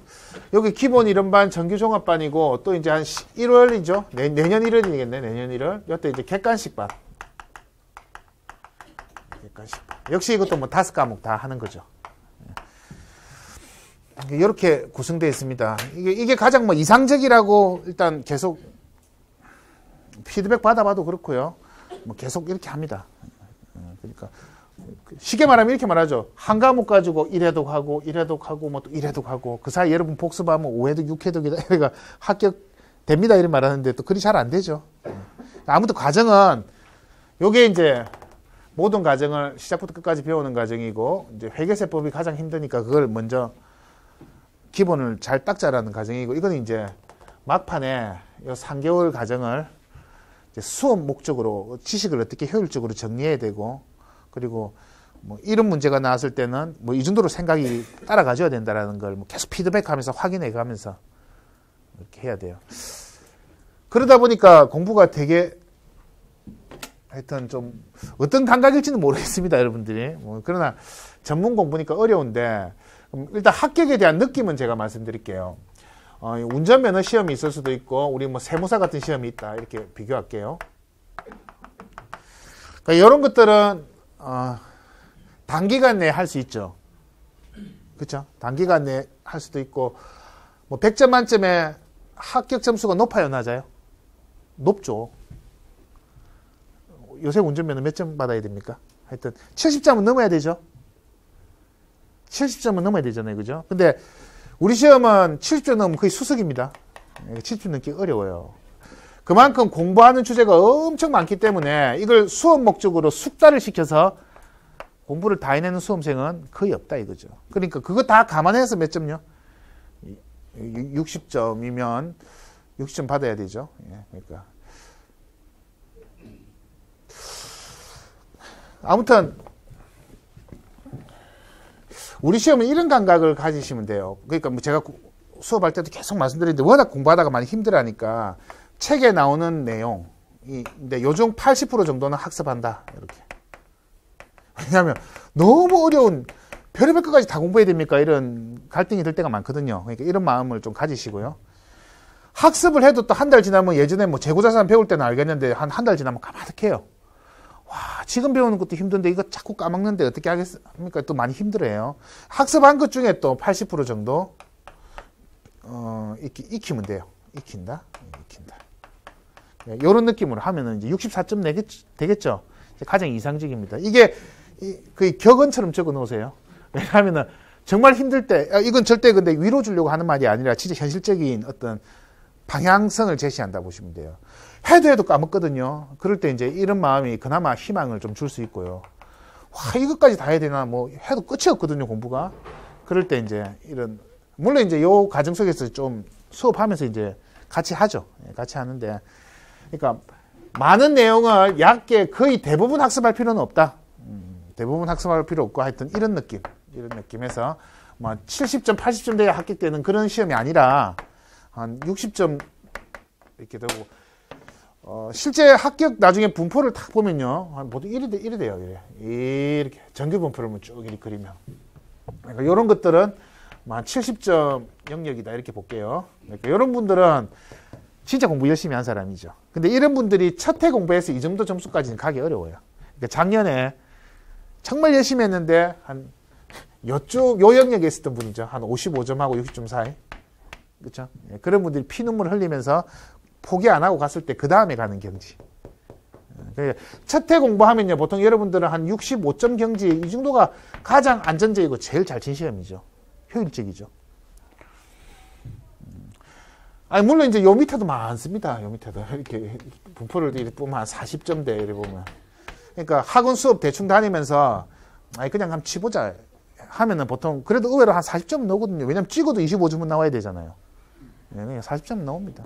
여기 기본 이론반, 정규 종합반이고, 또 이제 한 1월이죠. 내년 1월이겠네. 내년 1월. 이때 이제 객관식반. 객관식반. 역시 이것도 뭐 5과목 다 하는 거죠. 이렇게 구성되어 있습니다. 이게 가장 뭐 이상적이라고 일단 계속 피드백 받아봐도 그렇고요. 뭐 계속 이렇게 합니다. 그러니까 쉽게 말하면 이렇게 말하죠. 한 과목 가지고 1회독 하고 1회독 하고 뭐 또 1회독 하고 그 사이 여러분 복습하면 5회독 6회독이다. 그러니까 합격됩니다 이런 말하는데 또 그리 잘 안 되죠. 아무튼 과정은 요게 이제 모든 과정을 시작부터 끝까지 배우는 과정이고, 이제 회계세법이 가장 힘드니까 그걸 먼저 기본을 잘 닦자라는 과정이고, 이거는 이제 막판에 요 3개월 과정을 이제 수업 목적으로 지식을 어떻게 효율적으로 정리해야 되고, 그리고 뭐 이런 문제가 나왔을 때는 뭐 이 정도로 생각이 따라가줘야 된다라는 걸 뭐 계속 피드백하면서 확인해 가면서 이렇게 해야 돼요. 그러다 보니까 공부가 되게 하여튼 좀 어떤 감각일지는 모르겠습니다, 여러분들이. 뭐 그러나 전문 공부니까 어려운데, 일단 합격에 대한 느낌은 제가 말씀드릴게요. 운전면허 시험이 있을 수도 있고, 우리 뭐 세무사 같은 시험이 있다, 이렇게 비교할게요. 그러니까 이런 것들은 단기간 내에 할 수 있죠. 그렇죠? 단기간 내에 할 수도 있고, 뭐 100점 만점에 합격 점수가 높아요, 낮아요? 높죠. 요새 운전면허 몇 점 받아야 됩니까? 하여튼 70점은 넘어야 되죠. 70점은 넘어야 되잖아요, 그죠? 근데 우리 시험은 70점 넘으면 거의 수석입니다. 70점 넘기 어려워요. 그만큼 공부하는 주제가 엄청 많기 때문에 이걸 수업 목적으로 숙달을 시켜서 공부를 다 해내는 수험생은 거의 없다 이거죠. 그러니까 그거 다 감안해서 몇 점요? 60점이면 60점 받아야 되죠. 그러니까 아무튼 우리 시험은 이런 감각을 가지시면 돼요. 그러니까 뭐 제가 수업할 때도 계속 말씀드리는데, 워낙 공부하다가 많이 힘들어하니까 책에 나오는 내용인데 요중 80% 정도는 학습한다 이렇게. 왜냐하면 너무 어려운, 별의별 것까지 다 공부해야 됩니까? 이런 갈등이 들 때가 많거든요. 그러니까 이런 마음을 좀 가지시고요. 학습을 해도 또 한 달 지나면, 예전에 뭐 재고자산 배울 때는 알겠는데 한 달 지나면 까마득해요. 와, 지금 배우는 것도 힘든데 이거 자꾸 까먹는데 어떻게 하겠습니까? 또 많이 힘들어요. 학습한 것 중에 또 80% 정도 익히면 돼요. 익힌다. 이런 느낌으로 하면은 이제 64점 되겠죠. 가장 이상적입니다. 이게 거의 격언처럼 적어 놓으세요. 왜냐하면은 정말 힘들 때, 이건 절대 근데 위로 주려고 하는 말이 아니라 진짜 현실적인 어떤 방향성을 제시한다 보시면 돼요. 해도 까먹거든요. 그럴 때 이제 이런 마음이 그나마 희망을 좀 줄 수 있고요. 와, 이것까지 다 해야 되나, 뭐 해도 끝이 없거든요, 공부가. 그럴 때 이제 이런, 물론 이제 요 과정 속에서 좀 수업하면서 이제 같이 하죠. 같이 하는데, 그러니까 많은 내용을 얇게 거의 대부분 학습할 필요는 없다. 대부분 학습할 필요 없고, 하여튼 이런 느낌에서 뭐 70점, 80점 돼야 합격되는 그런 시험이 아니라 한 60점 이렇게 되고, 실제 합격 나중에 분포를 딱 보면요, 보통 이래 돼요. 이렇게 정규 분포를 쭉 이렇게 그리면, 그러니까 이런 것들은 한 70점 영역이다 이렇게 볼게요. 그러니까 이런 분들은 진짜 공부 열심히 한 사람이죠. 근데 이런 분들이 첫 해 공부해서 이 정도 점수까지는 가기 어려워요. 그러니까 작년에 정말 열심히 했는데 한 요 영역에 있었던 분이죠. 한 55점하고 60점 사이. 그렇죠? 그런 분들이 피눈물 흘리면서 포기 안 하고 갔을 때 그 다음에 가는 경지. 첫 해 공부하면요, 보통 여러분들은 한 65점 경지, 이 정도가 가장 안전적이고 제일 잘 친 시험이죠. 효율적이죠. 아니, 물론 이제 요 밑에도 많습니다. 요 밑에도 이렇게 분포를 이렇게 보면 한 40점대 이렇게 보면. 그러니까 학원 수업 대충 다니면서 아니 그냥 한번 치보자 하면은 보통 그래도 의외로 한 40점 나오거든요. 왜냐면 찍어도 25점은 나와야 되잖아요. 그냥 40점 나옵니다.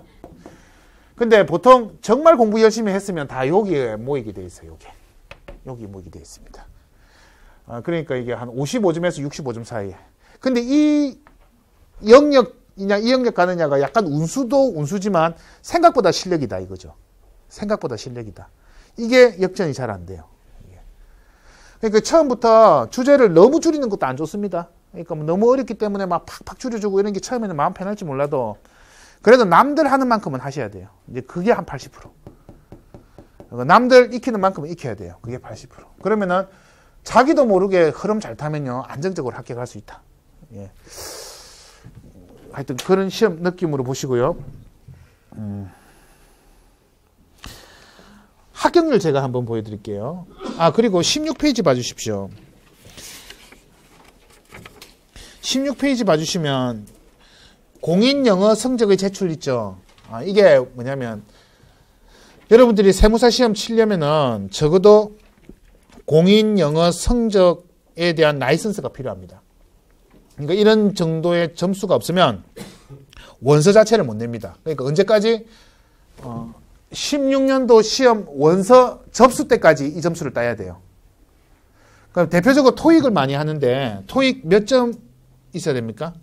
근데 보통 정말 공부 열심히 했으면 다 여기에 모이게 돼 있어요. 여기 모이게 돼 있습니다. 그러니까 이게 한 55점에서 65점 사이. 근데 이 영역이냐, 이 영역 가느냐가 약간 운수도 운수지만 생각보다 실력이다 이거죠. 생각보다 실력이다. 이게 역전이 잘 안 돼요. 그러니까 처음부터 주제를 너무 줄이는 것도 안 좋습니다. 그러니까 뭐 너무 어렵기 때문에 막 팍팍 줄여주고 이런 게 처음에는 마음 편할지 몰라도 그래도 남들 하는 만큼은 하셔야 돼요. 이제 그게 한 80%. 남들 익히는 만큼은 익혀야 돼요. 그게 80%. 그러면은 자기도 모르게 흐름 잘 타면요 안정적으로 합격할 수 있다. 예. 하여튼 그런 시험 느낌으로 보시고요. 합격률 제가 한번 보여드릴게요. 그리고 16페이지 봐주십시오. 16페이지 봐주시면 공인영어 성적의 제출 있죠. 이게 뭐냐면 여러분들이 세무사 시험 치려면은 적어도 공인영어 성적에 대한 라이선스가 필요합니다. 그러니까 이런 정도의 점수가 없으면 원서 자체를 못 냅니다. 그러니까 언제까지 16년도 시험 원서 접수 때까지 이 점수를 따야 돼요. 그럼 대표적으로 토익을 많이 하는데 토익 몇 점 있어야 됩니까?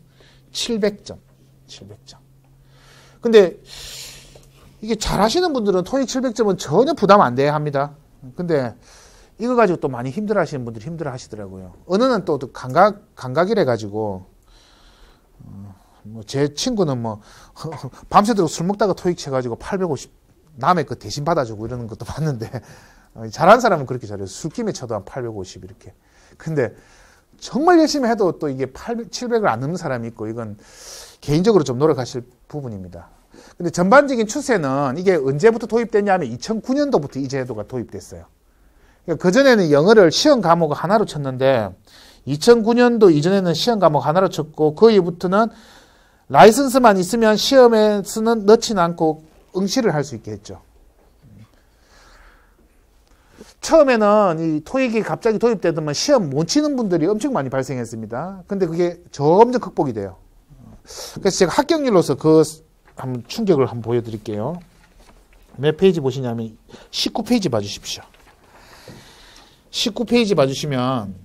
700점. 700점. 근데 이게 잘하시는 분들은 토익 700점은 전혀 부담 안 돼야 합니다. 근데 이거 가지고 또 많이 힘들어 하시는 분들이 힘들어 하시더라고요. 어느는 또 감각이래 가지고 뭐 제 친구는 뭐 밤새도록 술 먹다가 토익 쳐가지고 850 남의 거 대신 받아주고 이러는 것도 봤는데 잘하는 사람은 그렇게 잘해요. 술김에 쳐도 한 850 이렇게. 근데 정말 열심히 해도 또 이게 700을 안 넘는 사람이 있고 이건 개인적으로 좀 노력하실 부분입니다. 근데 전반적인 추세는 이게 언제부터 도입됐냐 하면 2009년도부터 이 제도가 도입됐어요. 그러니까 그전에는 영어를 시험 과목 하나로 쳤는데 2009년도 이전에는 시험 과목 하나로 쳤고 그 이후부터는 라이선스만 있으면 시험에서는 넣지는 않고 응시를 할 수 있게 했죠. 처음에는 이 토익이 갑자기 도입되더만 시험 못 치는 분들이 엄청 많이 발생했습니다. 근데 그게 점점 극복이 돼요. 그래서 제가 합격률로서 그 한번 충격을 한번 보여드릴게요. 몇 페이지 보시냐면 19페이지 봐주십시오. 19페이지 봐주시면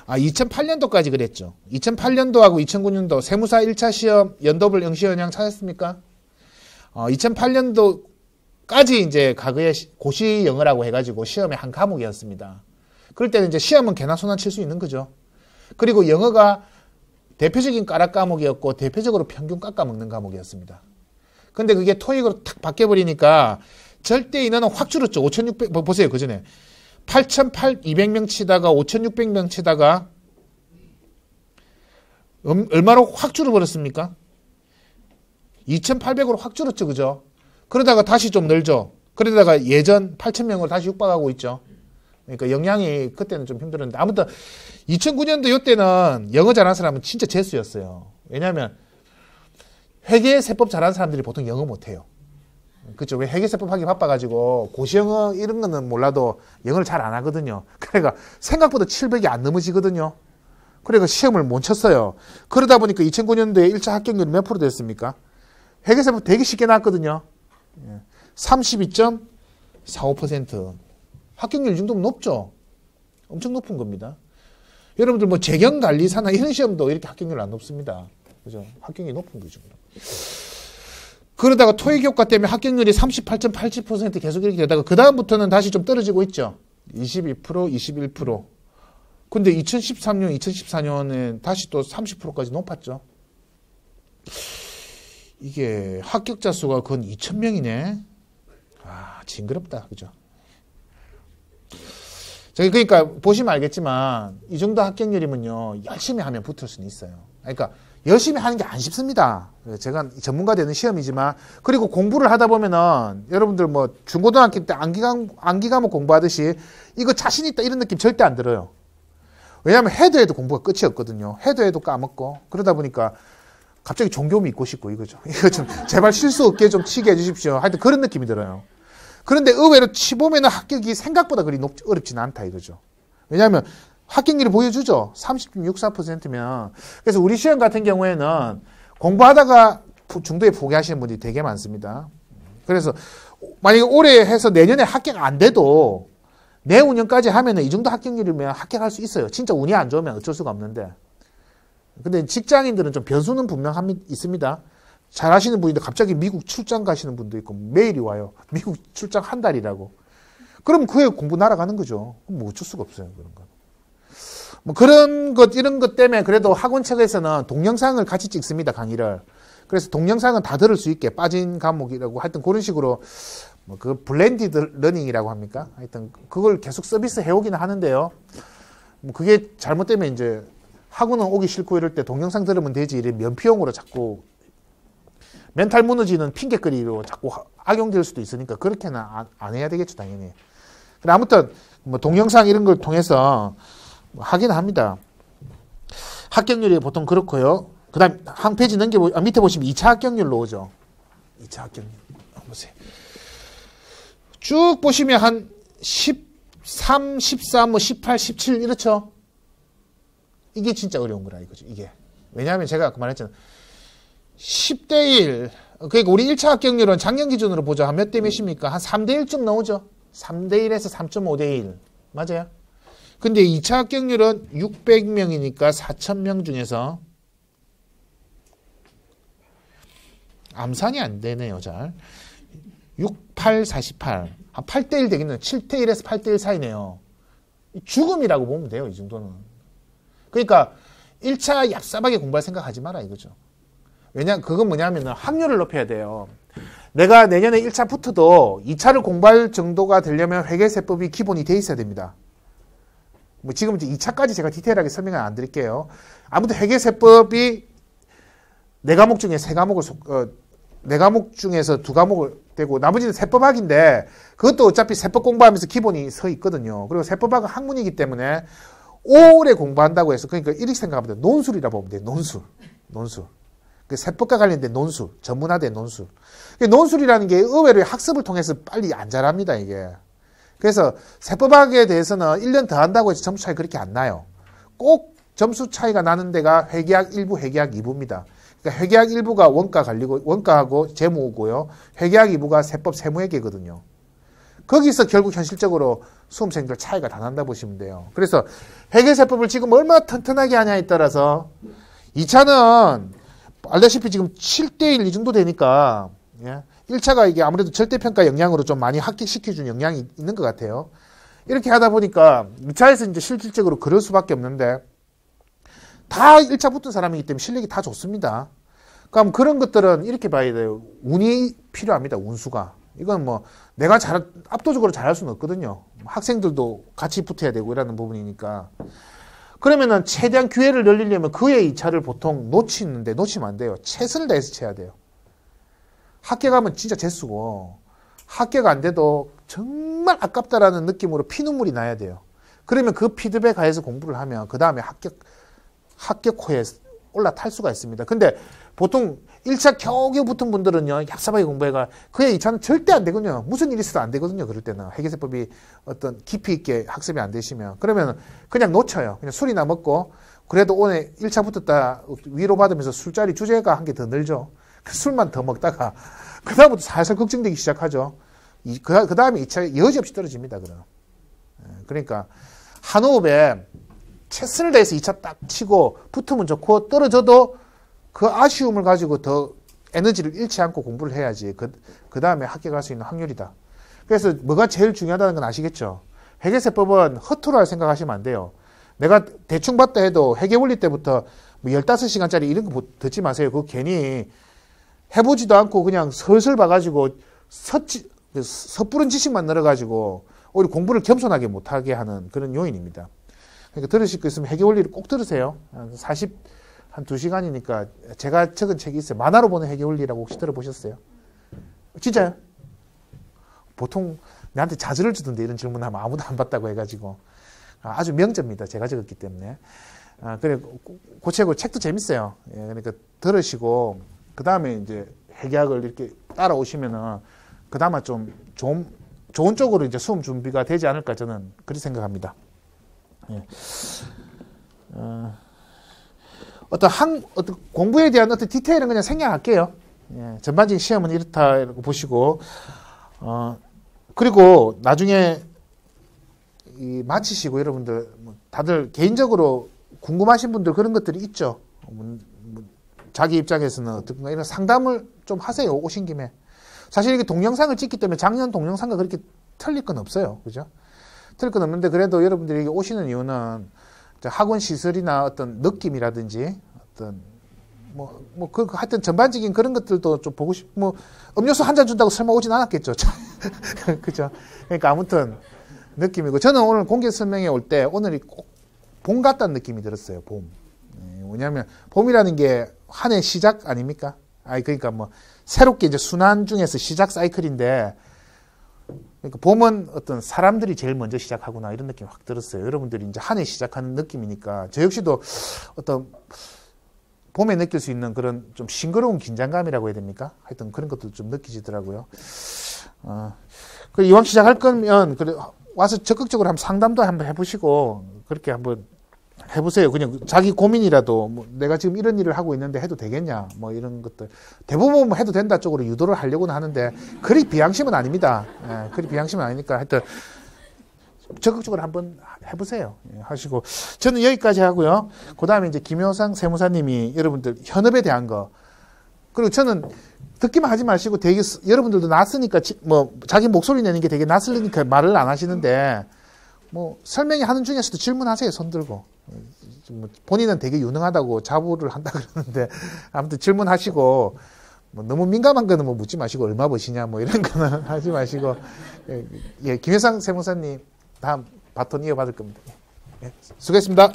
2008년도까지 그랬죠. 2008년도하고 2009년도 세무사 1차 시험 연도별 응시 영향 찾았습니까? 2008년도까지 이제 과거에 고시 영어라고 해가지고 시험의 한 과목이었습니다. 그럴 때는 이제 시험은 개나 소나 칠 수 있는 거죠. 그리고 영어가 대표적인 까락 과목이었고 대표적으로 평균 깎아먹는 과목이었습니다. 근데 그게 토익으로 탁 바뀌어버리니까 절대 인원은 확 줄었죠. 5,600, 보세요. 그 전에 8,200명 치다가 5,600명 치다가 얼마로 확 줄어버렸습니까? 2,800으로 확 줄었죠. 그죠? 그러다가 다시 좀 늘죠. 그러다가 예전 8,000명으로 다시 육박하고 있죠. 그러니까 영향이 그때는 좀 힘들었는데 아무튼 2009년도 이때는 영어 잘하는 사람은 진짜 재수였어요. 왜냐하면 회계세법 잘하는 사람들이 보통 영어 못해요. 그렇죠. 왜 회계세법 하기 바빠가지고 고시영어 이런 거는 몰라도 영어를 잘 안 하거든요. 그러니까 생각보다 700이 안 넘어지거든요. 그러니까 시험을 못 쳤어요. 그러다 보니까 2009년도에 1차 합격률이 몇 프로 됐습니까? 회계세법 되게 쉽게 나왔거든요. 32.45%. 합격률 이 정도면 높죠. 엄청 높은 겁니다. 여러분들 뭐 재경관리사나 이런 시험도 이렇게 합격률 안 높습니다. 그죠? 합격률이 높은 거죠. 그러다가 토익 효과 때문에 합격률이 38.87% 계속 이렇게 되다가 그 다음부터는 다시 좀 떨어지고 있죠. 22%, 21%. 근데 2013년, 2014년에 다시 또 30%까지 높았죠. 이게 합격자 수가 건 2,000명이네. 징그럽다. 그죠? 그러니까 보시면 알겠지만 이 정도 합격률이면요. 열심히 하면 붙을 수는 있어요. 그러니까 열심히 하는 게 안 쉽습니다. 제가 전문가 되는 시험이지만 그리고 공부를 하다 보면은 여러분들 뭐 중고등학교 때 암기 과목 공부하듯이 이거 자신 있다 이런 느낌 절대 안 들어요. 왜냐하면 해도 해도 공부가 끝이 없거든요. 해도 해도 까먹고 그러다 보니까 갑자기 종교 믿고 싶고 이거죠. 이거 좀 제발 실수 없게 좀 치게 해주십시오. 하여튼 그런 느낌이 들어요. 그런데 의외로 치보면 합격이 생각보다 그리 어렵지는 않다 이거죠. 왜냐하면 합격률이 보여주죠. 30.64%면. 그래서 우리 시험 같은 경우에는 공부하다가 중도에 포기하시는 분들이 되게 많습니다. 그래서 만약에 올해 해서 내년에 합격 안 돼도 내운영까지 하면은 이 정도 합격률이면 합격할 수 있어요. 진짜 운이 안 좋으면 어쩔 수가 없는데. 근데 직장인들은 좀 변수는 있습니다. 잘 하시는 분인데 갑자기 미국 출장 가시는 분도 있고 메일이 와요. 미국 출장 한 달이라고. 그럼 그에 공부 날아가는 거죠. 뭐 어쩔 수가 없어요. 그런 거. 뭐 그런 것, 이런 것 때문에 그래도 학원책에서는 동영상을 같이 찍습니다. 강의를. 그래서 동영상은 다 들을 수 있게 빠진 과목이라고 하여튼 그런 식으로 뭐 그 블렌디드 러닝이라고 합니까? 하여튼 그걸 계속 서비스 해오기는 하는데요. 뭐 그게 잘못되면 이제 학원은 오기 싫고 이럴 때 동영상 들으면 되지 이래 면피용으로 자꾸 멘탈 무너지는 핑계거리로 자꾸 악용될 수도 있으니까 그렇게는 안 해야 되겠죠, 당연히. 그래 아무튼 뭐 동영상 이런 걸 통해서 하긴 합니다. 합격률이 보통 그렇고요. 그 다음 한 페이지 밑에 보시면 2차 합격률 나오죠. 2차 합격률. 보세요. 쭉 보시면 한 13, 14, 뭐 18, 17 이렇죠. 이게 진짜 어려운 거라 이거죠. 이게. 왜냐하면 제가 아까 말했잖아요. 10대 1. 그러니까 우리 1차 합격률은 작년 기준으로 보죠. 한 몇 대 몇입니까? 한 3대 1쯤 나오죠. 3대 1에서 3.5대 1. 맞아요. 근데 2차 합격률은 600명이니까 4,000명 중에서 암산이 안 되네요, 잘. 6, 8, 48. 한 8대 1 되겠네요. 7대 1에서 8대 1 사이네요. 죽음이라고 보면 돼요, 이 정도는. 그러니까 1차 얍삽하게 공부할 생각하지 마라 이거죠. 그건 뭐냐면 확률을 높여야 돼요. 내가 내년에 1차 붙어도 2차를 공부할 정도가 되려면 회계세법이 기본이 돼 있어야 됩니다. 뭐 지금 이제 2차까지 제가 디테일하게 설명을 안 드릴게요. 아무튼 회계세법이 4과목 중에 3과목을 4과목 중에서 2과목을 떼고 나머지는 세법학인데 그것도 어차피 세법 공부하면서 기본이 서 있거든요. 그리고 세법학은 학문이기 때문에 오래 공부한다고 해서 그러니까 이렇게 생각하면 돼요. 논술이라 보면 돼요. 논술. 그 세법과 관련된 논술, 전문화된 논술. 논술이라는 게 의외로 학습을 통해서 빨리 안 자랍니다, 이게. 그래서 세법학에 대해서는 1년 더 한다고 해서 점수 차이 그렇게 안 나요. 꼭 점수 차이가 나는 데가 회계학 1부, 회계학 2부입니다. 그러니까 회계학 1부가 원가하고 재무고요. 회계학 2부가 세법 세무회계거든요. 거기서 결국 현실적으로 수험생들 차이가 다 난다 보시면 돼요. 그래서 회계세법을 지금 얼마나 튼튼하게 하냐에 따라서 2차는 알다시피 지금 7대1 이 정도 되니까 1차가 이게 아무래도 절대평가 영향으로 좀 많이 합격시켜준 영향이 있는 것 같아요. 이렇게 하다 보니까 2차에서 이제 실질적으로 그럴 수밖에 없는데 다 1차 붙은 사람이기 때문에 실력이 다 좋습니다. 그럼 그런 것들은 이렇게 봐야 돼요. 운이 필요합니다. 운수가. 이건 뭐 내가 압도적으로 잘할 수는 없거든요. 학생들도 같이 붙어야 되고 이라는 부분이니까. 그러면은 최대한 기회를 늘리려면 그의 2차를 보통 놓치면 안 돼요. 최선을 다해서 쳐야 돼요. 합격하면 진짜 재수고 합격 안 돼도 정말 아깝다라는 느낌으로 피눈물이 나야 돼요. 그러면 그 피드백 하에서 공부를 하면 그 다음에 합격호에 올라탈 수가 있습니다. 근데 보통 1차 겨우겨우 붙은 분들은요, 얍삽하게 공부해가 그의 2차는 절대 안 되거든요. 무슨 일이 있어도 안 되거든요. 그럴 때는 회계세법이 어떤 깊이 있게 학습이 안 되시면 그러면 그냥 놓쳐요. 그냥 술이나 먹고 그래도 오늘 1차 붙었다 위로받으면서 술자리 주제가 한 개 더 늘죠. 술만 더 먹다가 그 다음부터 살살 걱정되기 시작하죠. 그 다음에 2차에 여지없이 떨어집니다. 그러니까 한 호흡에 최선을 다해서 2차 딱 치고 붙으면 좋고 떨어져도 그 아쉬움을 가지고 더 에너지를 잃지 않고 공부를 해야지 그 다음에 합격할 수 있는 확률이다. 그래서 뭐가 제일 중요하다는 건 아시겠죠? 회계세법은 허투루 할 생각하시면 안 돼요. 내가 대충 봤다 해도 회계원리 때부터 뭐 15시간짜리 이런 거 듣지 마세요. 그거 괜히 해보지도 않고 그냥 설설 봐가지고 섣부른 지식만 늘어가지고 오히려 공부를 겸손하게 못하게 하는 그런 요인입니다. 그러니까 들으실 거 있으면 회계원리를 꼭 들으세요. 한 2시간이니까 제가 적은 책이 있어요. 만화로 보는 회계원리라고 혹시 들어보셨어요? 진짜요? 보통 나한테 자질을 주던데 이런 질문하면 아무도 안 봤다고 해가지고 아주 명저입니다. 제가 적었기 때문에. 그래 그 책도 재밌어요. 그러니까 들으시고 그 다음에 이제 회계학을 이렇게 따라오시면은 그 다음에 좀 좋은 쪽으로 이제 수험 준비가 되지 않을까 저는 그렇게 생각합니다. 어떤 공부에 대한 어떤 디테일은 그냥 생략할게요. 전반적인 시험은 이렇다고 보시고, 그리고 나중에 마치시고 여러분들 다들 개인적으로 궁금하신 분들 그런 것들이 있죠. 자기 입장에서는 어떻게 이런 상담을 좀 하세요. 오신 김에. 사실 이게 동영상을 찍기 때문에 작년 동영상과 그렇게 틀릴 건 없어요. 그죠? 틀릴 건 없는데 그래도 여러분들이 오시는 이유는 학원 시설이나 어떤 느낌이라든지 어떤 하여튼 전반적인 그런 것들도 좀 보고 음료수 한 잔 준다고 설마 오진 않았겠죠. 그죠? 그러니까 아무튼 느낌이고 저는 오늘 공개 설명회 올 때 오늘이 꼭 봄 같다는 느낌이 들었어요. 봄. 왜냐하면 봄이라는 게 한 해 시작 아닙니까? 그러니까 새롭게 이제 순환 중에서 시작 사이클인데 그러니까 봄은 어떤 사람들이 제일 먼저 시작하구나 이런 느낌이 확 들었어요. 여러분들이 이제 한 해 시작하는 느낌이니까 저 역시도 어떤 봄에 느낄 수 있는 그런 좀 싱그러운 긴장감이라고 해야 됩니까? 하여튼 그런 것도 좀 느끼지더라고요. 이왕 시작할 거면 그래 와서 적극적으로 한번 상담도 한번 해보시고 그렇게 한번 해보세요. 그냥 자기 고민이라도 내가 지금 이런 일을 하고 있는데 해도 되겠냐 이런 것들 대부분 해도 된다 쪽으로 유도를 하려고는 하는데 그리 비양심은 아닙니다. 그리 비양심은 아니니까 하여튼 적극적으로 한번 해보세요. 하시고 저는 여기까지 하고요. 그 다음에 이제 김효상 세무사님이 여러분들 현업에 대한 거 그리고 저는 듣기만 하지 마시고 되게 여러분들도 낯으니까 자기 목소리 내는 게 되게 낯설으니까 말을 안 하시는데 설명이 하는 중에서도 질문하세요. 손 들고 본인은 되게 유능하다고 자부를 한다 그러는데 아무튼 질문하시고 너무 민감한 거는 묻지 마시고 얼마 버시냐 이런 거는 하지 마시고 김효상 세무사님 다음 바톤 이어받을 겁니다. 수고했습니다.